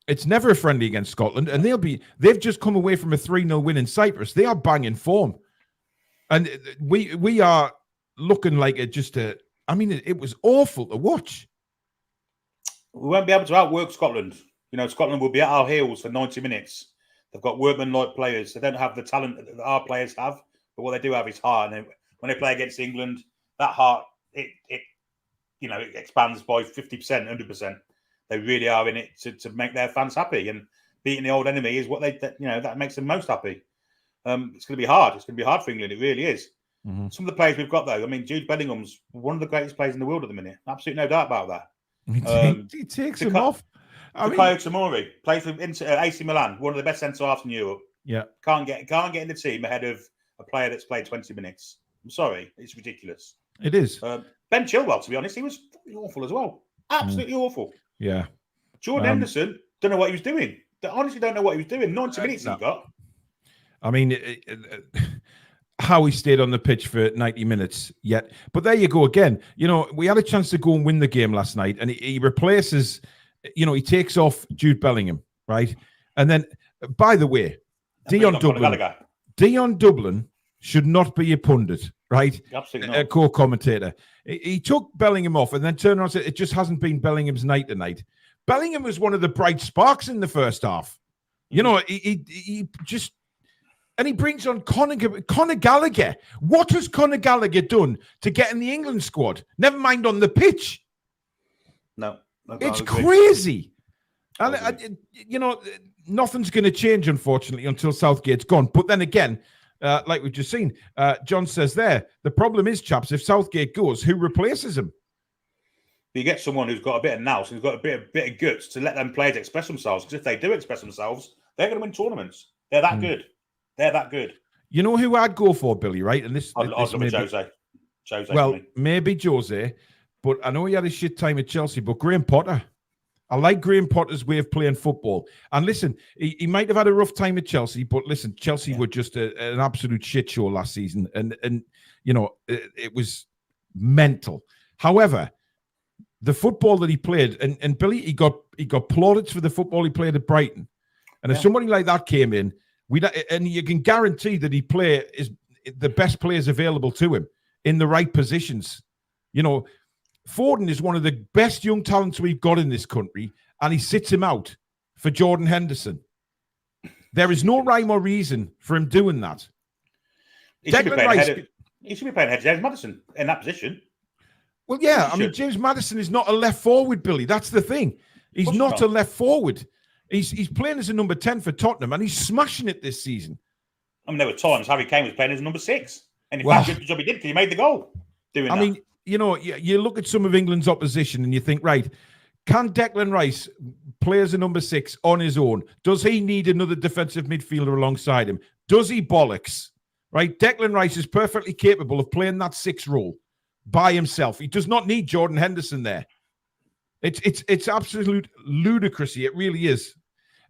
it's never a friendly against Scotland, and they've just come away from a 3-0 win in Cyprus. They are banging form. And we are looking like it was awful to watch. We won't be able to outwork Scotland. Scotland will be at our heels for 90 minutes. They've got workman-like players. They don't have the talent that our players have, but what they do have is heart. And when they play against England, that heart, it expands by 50%, 100%. They really are in it to make their fans happy, and beating the old enemy is what that makes them most happy. It's going to be hard. It's going to be hard for England. It really is. Some of the players we've got, though, I mean, Jude Bellingham's one of the greatest players in the world at the minute. Absolutely no doubt about that. He takes him off. Bukayo Tomori plays for AC Milan, one of the best centre halves in Europe. Yeah, can't get in the team ahead of a player that's played 20 minutes. I'm sorry, it's ridiculous. it is. Ben Chilwell, to be honest, he was awful as well. Absolutely awful. Yeah. Jordan Henderson, don't know what he was doing. I honestly don't know what he was doing. 90 minutes he got. I mean, how he stayed on the pitch for 90 minutes yet. But there you go again. You know, we had a chance to go and win the game last night, and he replaces, he takes off Jude Bellingham, right? And then, by the way, Dion Dublin should not be a pundit, right? Absolutely not. A co-commentator. He took Bellingham off and then turned around and said, it just hasn't been Bellingham's night tonight. Bellingham was one of the bright sparks in the first half. You know, he just... And he brings on Conor Gallagher. What has Conor Gallagher done to get in the England squad? Never mind on the pitch. No. It's crazy. And, nothing's going to change, unfortunately, until Southgate's gone. But then again, like we've just seen, John says there, the problem is, chaps, if Southgate goes, who replaces him? You get someone who's got a bit of nous, who's got a bit of guts to let them players express themselves. Because if they do express themselves, they're going to win tournaments. They're that good. They're that good. You know who I'd go for, Billy, right? And I'd love Jose. Well, maybe Jose, but I know he had a shit time at Chelsea, but Graham Potter. I like Graham Potter's way of playing football. And listen, he might have had a rough time at Chelsea, but listen, Chelsea were just an absolute shit show last season. And it was mental. However, the football that he played, and Billy, he got plaudits for the football he played at Brighton. And if somebody like that came in, and you can guarantee that he is the best players available to him in the right positions. You know, Foden is one of the best young talents we've got in this country, and he sits him out for Jordan Henderson. There is no rhyme or reason for him doing that. He should be playing ahead of James Maddison in that position. Well, yeah, I mean, James Maddison is not a left forward, Billy. That's the thing. He's not a left forward. He's playing as a number 10 for Tottenham, and he's smashing it this season. I mean, there were times Harry Kane was playing as a number 6. And in fact, good job he did, because he made the goal doing that. I mean, you look at some of England's opposition and you think, right, can Declan Rice play as a number 6 on his own? Does he need another defensive midfielder alongside him? Does he bollocks? Right? Declan Rice is perfectly capable of playing that 6 role by himself. He does not need Jordan Henderson there. It's absolute ludicrousy. It really is.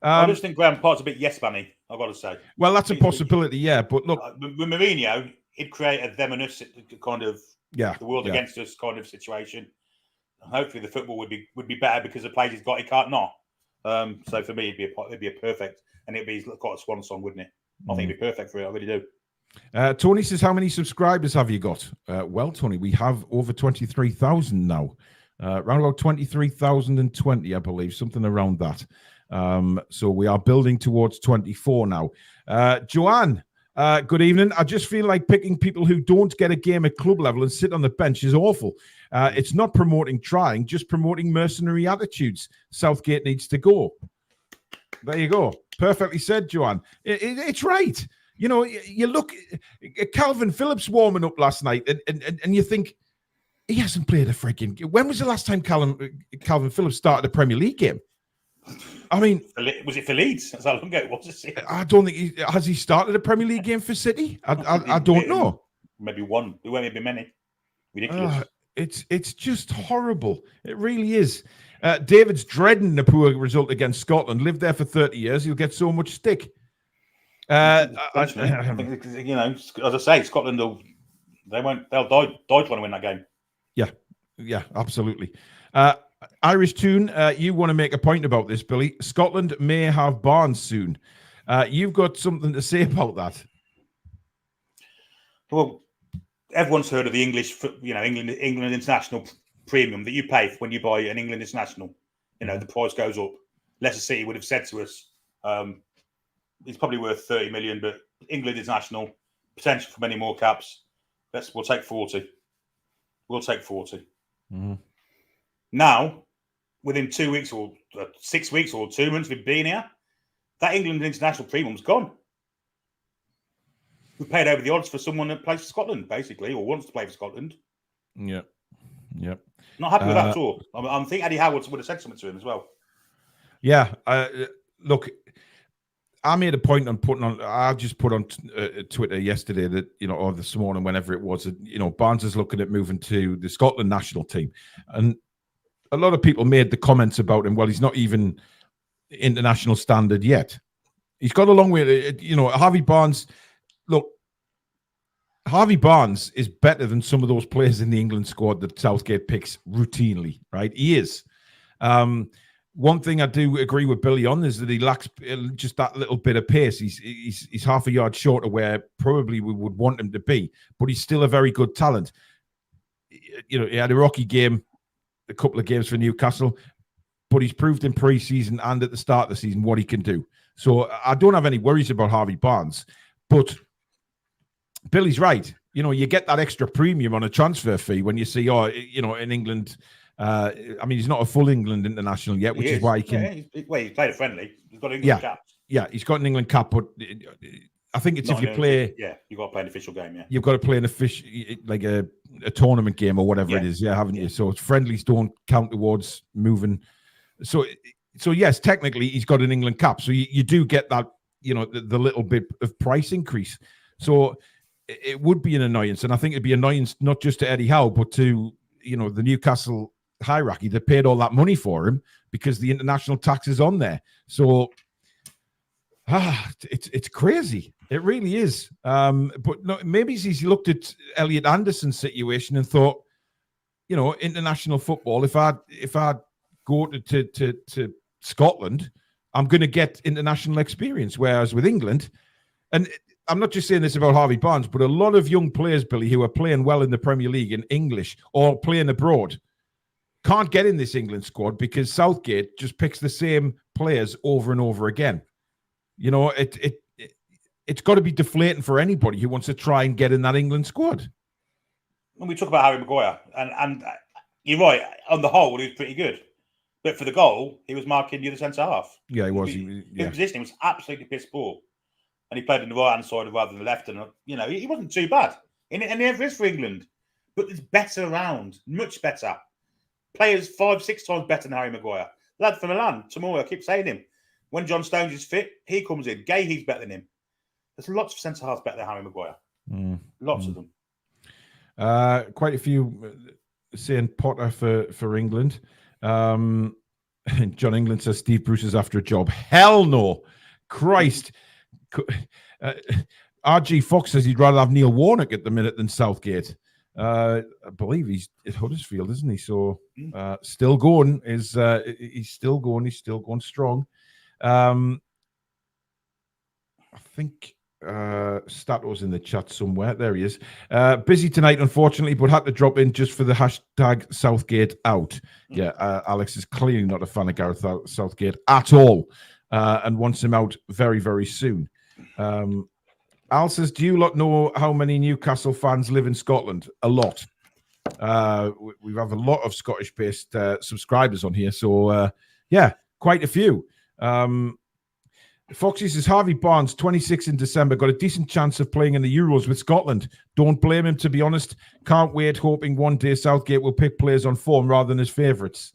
I just think Graham Potter's a bit yes-manny, I've got to say. Well, that's a possibility, yeah. But look, with Mourinho, he'd create a them and us kind of the world against us kind of situation. Hopefully, the football would be better because the players he's got, he can't not. So for me, it'd be a perfect, and it'd be quite a swan song, wouldn't it? I think it'd be perfect for it. I really do. Tony says, how many subscribers have you got? Well, Tony, we have over 23,000 now. Around about 23,020, I believe, something around that. So we are building towards 24 now. Joanne, good evening. I just feel like picking people who don't get a game at club level and sit on the bench is awful. It's not promoting trying, just promoting mercenary attitudes. Southgate needs to go. There you go. Perfectly said, Joanne. It's right. You know, you look at Calvin Phillips warming up last night and you think, he hasn't played a freaking game. When was the last time Calvin Phillips started a Premier League game? I mean, was it for Leeds? That's how long ago it was. I don't think has he started a Premier League game for City. I don't know. Maybe one. There won't be many. Ridiculous. It's just horrible. It really is. David's dreading the poor result against Scotland. Lived there for 30 years. He'll get so much stick. I think, as I say, Scotland they'll die trying to win that game. Yeah, absolutely. Irish Toon, you want to make a point about this, Billy. Scotland may have Barnes soon. You've got something to say about that. Well, everyone's heard of the England international premium that you pay when you buy an England international. The price goes up. Leicester City would have said to us, it's probably worth 30 million, but England international, potential for many more caps. We'll take 40. We'll take 40. Mm-hmm. Now, within 2 weeks or 6 weeks or 2 months we've been here, that England international premium's gone. We paid over the odds for someone that plays for Scotland, basically, or wants to play for Scotland. Yeah. Yeah. Not happy with that at all. I think Eddie Howe would have said something to him as well. Yeah. Look, I made a point on I just put on Twitter yesterday that, or this morning, whenever it was, that, Barnes is looking at moving to the Scotland national team. And a lot of people made the comments about him. Well, he's not even international standard yet. He's got a long way. Harvey Barnes, look, Harvey Barnes is better than some of those players in the England squad that Southgate picks routinely, right? He is. One thing I do agree with Billy on is that he lacks just that little bit of pace. He's half a yard short of where probably we would want him to be, but he's still a very good talent. He had a rocky game, a couple of games for Newcastle, but he's proved in pre-season and at the start of the season what he can do. So I don't have any worries about Harvey Barnes, but Billy's right. You get that extra premium on a transfer fee when you see, in England. He's not a full England international yet, which is why he can. He's played a friendly. He's got an England cap. Yeah, he's got an England cap, but I think it's if you play. Yeah, you've got to play an official game. Yeah, you've got to play an official, like a tournament game or whatever it is. Yeah, haven't you? So friendlies don't count towards moving. So yes, technically he's got an England cap. So you do get that, the little bit of price increase. So it would be an annoyance, and I think it'd be annoyance not just to Eddie Howe, but to the Newcastle hierarchy that paid all that money for him because the international tax is on there. So it's crazy. It really is. But no, maybe he's looked at Elliot Anderson's situation and thought, international football, if I go to Scotland, I'm going to get international experience. Whereas with England, and I'm not just saying this about Harvey Barnes, but a lot of young players, Billy, who are playing well in the Premier League in English or playing abroad, can't get in this England squad because Southgate just picks the same players over and over again. It's got to be deflating for anybody who wants to try and get in that England squad. When we talk about Harry Maguire, and you're right, on the whole, he was pretty good. But for the goal, he was marking the other centre half. Yeah, he was. His positioning was absolutely piss poor. And he played on the right-hand side rather than the left. And, he wasn't too bad. And he never is for England. But there's better around. Much better. Players 5-6 times better than Harry Maguire. Lad from Milan, tomorrow, I keep saying him. When John Stones is fit, he comes in. He's better than him. There's lots of centre-halves better than Harry Maguire. Lots of them. Quite a few saying Potter for England. John England says Steve Bruce is after a job. Hell no. Christ. RG Fox says he'd rather have Neil Warnock at the minute than Southgate. I believe he's at Huddersfield, isn't he? So still going. He's still going. He's still going strong. I think Stato's in the chat somewhere. There he is. Busy tonight, unfortunately, but had to drop in just for the hashtag Southgate out. Yeah, Alex is clearly not a fan of Gareth Southgate at all, and wants him out very, very soon. Al says, do you lot know how many Newcastle fans live in Scotland? A lot. We have a lot of Scottish-based subscribers on here. So, quite a few. Foxy says, Harvey Barnes, 26 in December, got a decent chance of playing in the Euros with Scotland. Don't blame him, to be honest. Can't wait, hoping one day Southgate will pick players on form rather than his favourites.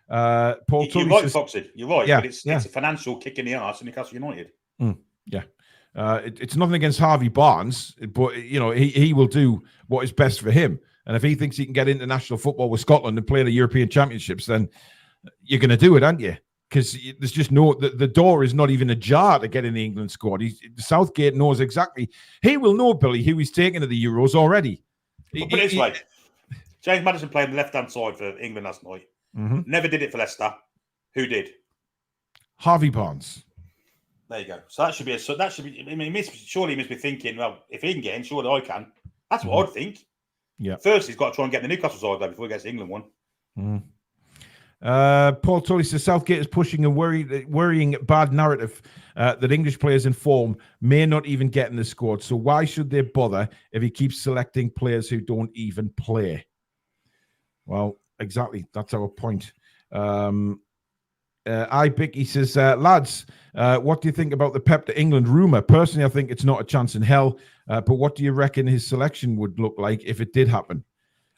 Paul You're right, says, Foxy. You're right. Yeah, but it's a financial kick in the arse in Newcastle United. Yeah. It's nothing against Harvey Barnes, but he will do what is best for him. And if he thinks he can get international football with Scotland and play in the European Championships, then you're going to do it, aren't you? Because there's just the door is not even ajar to get in the England squad. Southgate knows exactly. He will know, Billy, who he's taking to the Euros already. But put it this way, James Maddison played on the left-hand side for England last night. Never did it for Leicester. Who did? Harvey Barnes. There you go. So that should be. I mean, surely he must be thinking, well, if he can get in, surely I can. That's what I'd think. Yeah. First, he's got to try and get the Newcastle side though before he gets the England one. Paul Tully says Southgate is pushing a worrying bad narrative that English players in form may not even get in the squad. So why should they bother if he keeps selecting players who don't even play? Well, exactly. That's our point. Bicky says, lads, what do you think about the Pep to England rumour? Personally, I think it's not a chance in hell. But what do you reckon his selection would look like if it did happen?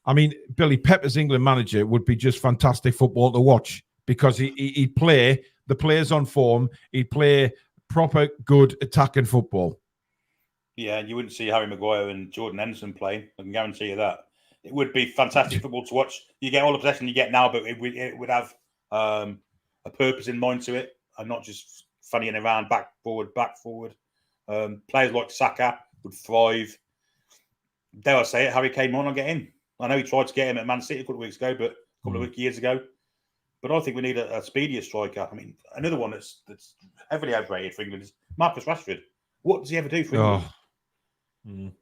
I mean, Billy, Pep as England manager would be just fantastic football to watch because he'd play the players on form. He'd play proper, good attacking football. Yeah, you wouldn't see Harry Maguire and Jordan Henderson playing. I can guarantee you that. It would be fantastic football to watch. You get all the possession you get now, but it would have a purpose in mind to it and not just funnying around back forward. Players like Saka would thrive. Dare I say it, Harry Kane might not get in. I know he tried to get him at Man City a couple of weeks ago, but a couple of years ago. But I think we need a speedier striker. I mean, another one that's heavily overrated for England is Marcus Rashford. What does he ever do for England?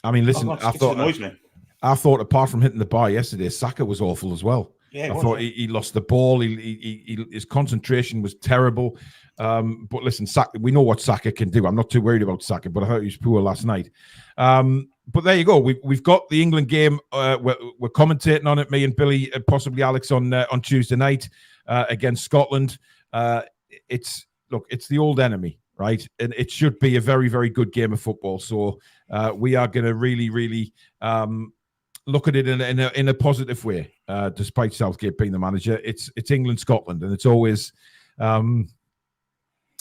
I mean, listen, I thought apart from hitting the bar yesterday, Saka was awful as well. Yeah, I thought he lost the ball. His concentration was terrible. But listen, Saka, we know what Saka can do. I'm not too worried about Saka, but I thought he was poor last night. But there you go. We've got the England game. We're commentating on it, me and Billy, and possibly Alex on Tuesday night against Scotland. It's the old enemy, right? And it should be a very, very good game of football. So we are going to really, really look at it in a positive way. Despite Southgate being the manager, it's England, Scotland, and it's always.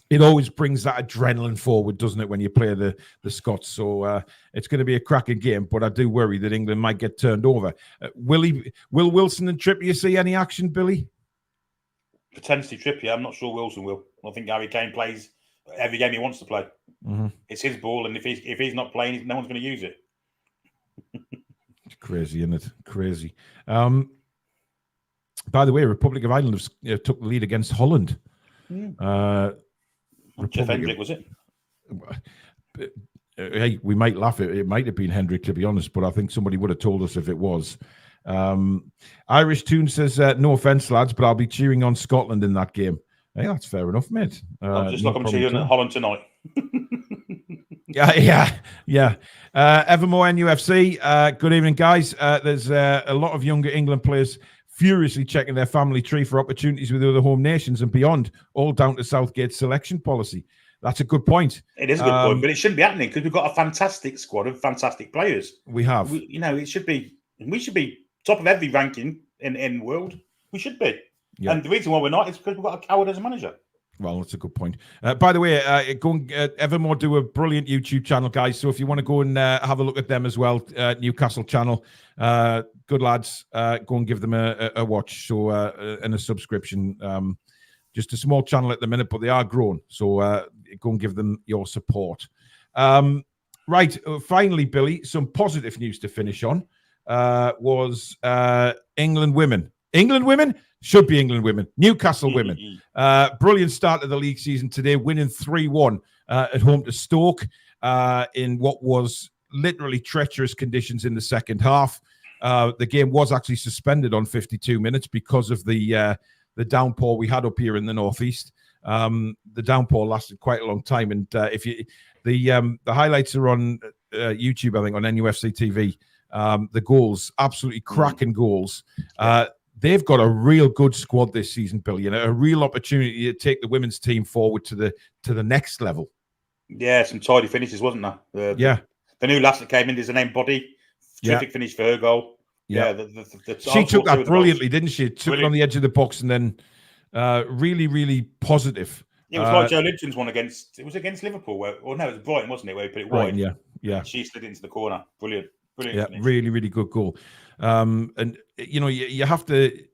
It always brings that adrenaline forward, doesn't it, when you play the Scots? So it's going to be a cracking game, but I do worry that England might get turned over. Will Wilson and Trippier see any action, Billy? Potentially Trippier. I'm not sure Wilson will. I think Harry Kane plays every game he wants to play. Mm-hmm. It's his ball, and if he's not playing, no one's going to use it. It's crazy, isn't it? Crazy. By the way, Republic of Ireland took the lead against Holland. Jeff Hendrick, was it? Hey, we might laugh. It might have been Hendrick, to be honest, but I think somebody would have told us if it was. Irish Toon says, no offence, lads, but I'll be cheering on Scotland in that game. Hey, that's fair enough, mate. Just like I'm cheering at Holland tonight. Yeah. Evermore NUFC. Good evening, guys. There's a lot of younger England players furiously checking their family tree for opportunities with other home nations and beyond, all down to Southgate's selection policy. That's a good point. It is a good point, but it shouldn't be happening because we've got a fantastic squad of fantastic players. We have. We should be top of every ranking in the world. We should be. Yeah. And the reason why we're not is because we've got a coward as a manager. Well, that's a good point. By the way, Evermore do a brilliant YouTube channel, guys. So if you want to go and have a look at them as well, Newcastle channel, good lads. Go and give them a watch. So and a subscription. Just a small channel at the minute, but they are growing. So go and give them your support. Right. Finally, Billy, some positive news to finish on was England women. England women? Should be England women. Newcastle women. Brilliant start of the league season today, winning 3-1 at home to Stoke in what was literally treacherous conditions in the second half. The game was actually suspended on 52 minutes because of the downpour we had up here in the northeast. The downpour lasted quite a long time, and the highlights are on YouTube, I think, on NUFC TV. The goals, absolutely cracking goals. They've got a real good squad this season, Billy, and a real opportunity to take the women's team forward to the next level. Yeah, some tidy finishes, wasn't there? The new lass that came in is the name Body. Terrific finish for her goal. Yeah, she took that brilliantly, didn't she? Took it on the edge of the box and then really, really positive. It was like Joe Linton's one against Liverpool. It was Brighton, wasn't it, where he put it wide? Yeah. She slid into the corner. Brilliant. Yeah, finish. Really, really good goal. And you have to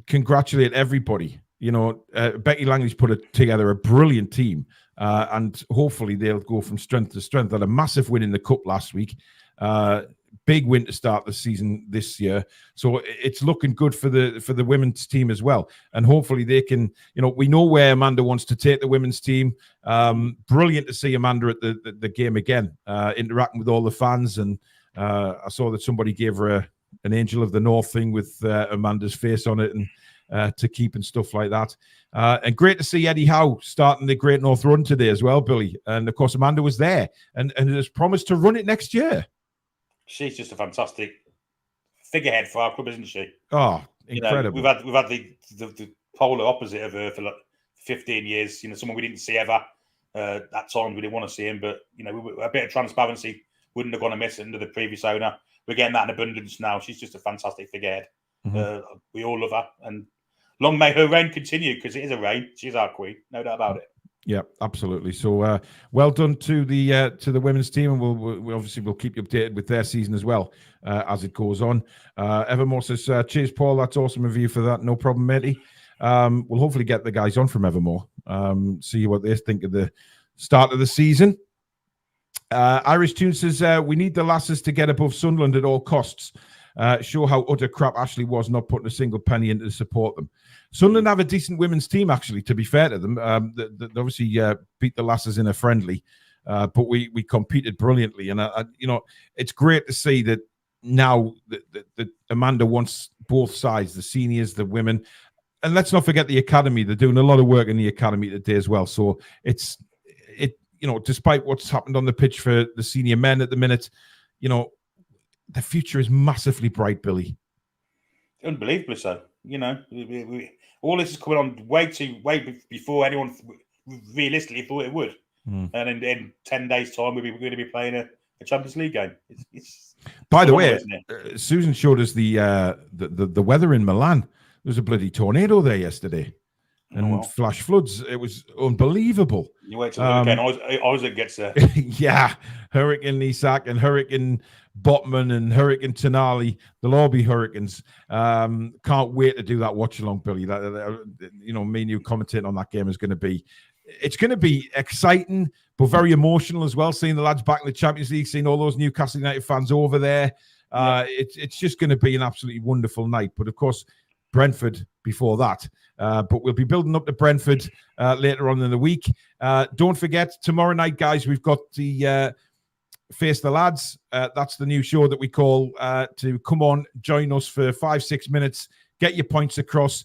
congratulate everybody. Becky Langley's put together a brilliant team, and hopefully they'll go from strength to strength. They had a massive win in the cup last week. Big win to start the season this year, so it's looking good for the women's team as well. And hopefully they can. We know where Amanda wants to take the women's team. Brilliant to see Amanda at the game again, interacting with all the fans. And I saw that somebody gave her an Angel of the North thing with Amanda's face on it and to keep and stuff like that. And great to see Eddie Howe starting the Great North Run today as well, Billy. And of course, Amanda was there and has promised to run it next year. She's just a fantastic figurehead for our club, isn't she? Oh, incredible. We've had the polar opposite of her for like 15 years. Someone we didn't see ever. At times we didn't want to see him, but a bit of transparency wouldn't have gone amiss under the previous owner. We're getting that in abundance now. She's just a fantastic figurehead. We all love her, and long may her reign continue, because it is a reign. She's our queen, no doubt about it. Yeah, absolutely. So well done to the women's team, and we'll obviously keep you updated with their season as well as it goes on. Evermore says, cheers, Paul. That's awesome of you for that. No problem, matey. We'll hopefully get the guys on from Evermore, see what they think of the start of the season. Irish Toon says, we need the lasses to get above Sunderland at all costs. Show how utter crap Ashley was, not putting a single penny in to support them. Sunderland have a decent women's team, actually, to be fair to them. They obviously beat the lasses in a friendly, but we competed brilliantly. And, it's great to see that now that Amanda wants both sides, the seniors, the women. And let's not forget the academy. They're doing a lot of work in the academy today as well. So despite what's happened on the pitch for the senior men at the minute, the future is massively bright, Billy. Unbelievably so. All this is coming on way before anyone realistically thought it would. And in 10 days' time, we're going to be playing a Champions League game. By the way, Susan showed us the weather in Milan. There was a bloody tornado there yesterday. And flash floods. It was unbelievable. You wait till the weekend. Isaac gets there. Yeah. Hurricane Isak and Hurricane Botman and Hurricane Tenali. They'll all be hurricanes. Can't wait to do that watch along, Billy. Me and you commentating on that game is going to be. It's going to be exciting, but very emotional as well. Seeing the lads back in the Champions League, seeing all those Newcastle United fans over there. It's just going to be an absolutely wonderful night. But of course, Brentford before that. But we'll be building up to Brentford later on in the week. Don't forget, tomorrow night, guys, we've got the Face the Lads. That's the new show that we call to come on, join us for 5-6 minutes, get your points across.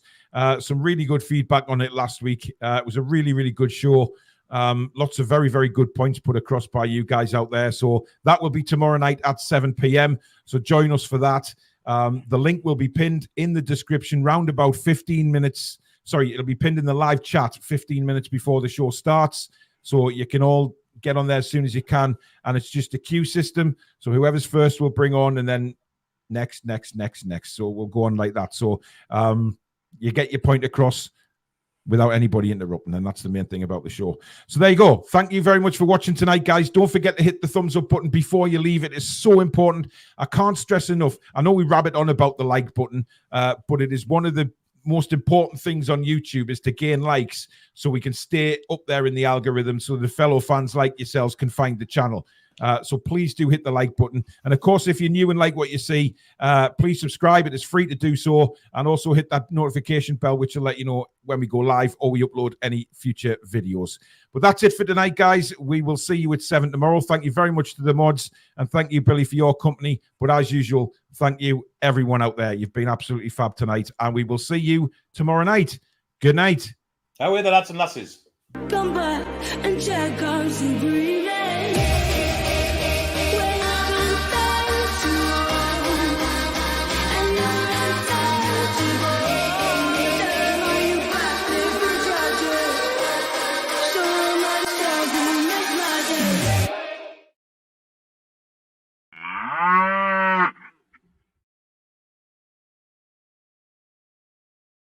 Some really good feedback on it last week. It was a really, really good show. Lots of very, very good points put across by you guys out there. So that will be tomorrow night at 7 p.m. So join us for that. The link will be pinned in the description round about 15 minutes. Sorry, it'll be pinned in the live chat 15 minutes before the show starts. So you can all get on there as soon as you can. And it's just a queue system. So whoever's first will bring on, and then next. So we'll go on like that. So you get your point across without anybody interrupting. And that's the main thing about the show. So there you go. Thank you very much for watching tonight, guys. Don't forget to hit the thumbs up button before you leave. It is so important. I can't stress enough. I know we rabbit on about the like button, but it is one of the most important things on YouTube is to gain likes so we can stay up there in the algorithm so the fellow fans like yourselves can find the channel. So please do hit the like button. And of course, if you're new and like what you see, please subscribe. It is free to do so. And also hit that notification bell, which will let you know when we go live or we upload any future videos. But that's it for tonight, guys. We will see you at 7 tomorrow. Thank you very much to the mods. And thank you, Billy, for your company. But as usual, thank you, everyone out there. You've been absolutely fab tonight. And we will see you tomorrow night. Good night. How are the lads and lasses? Come back and check out and breathe.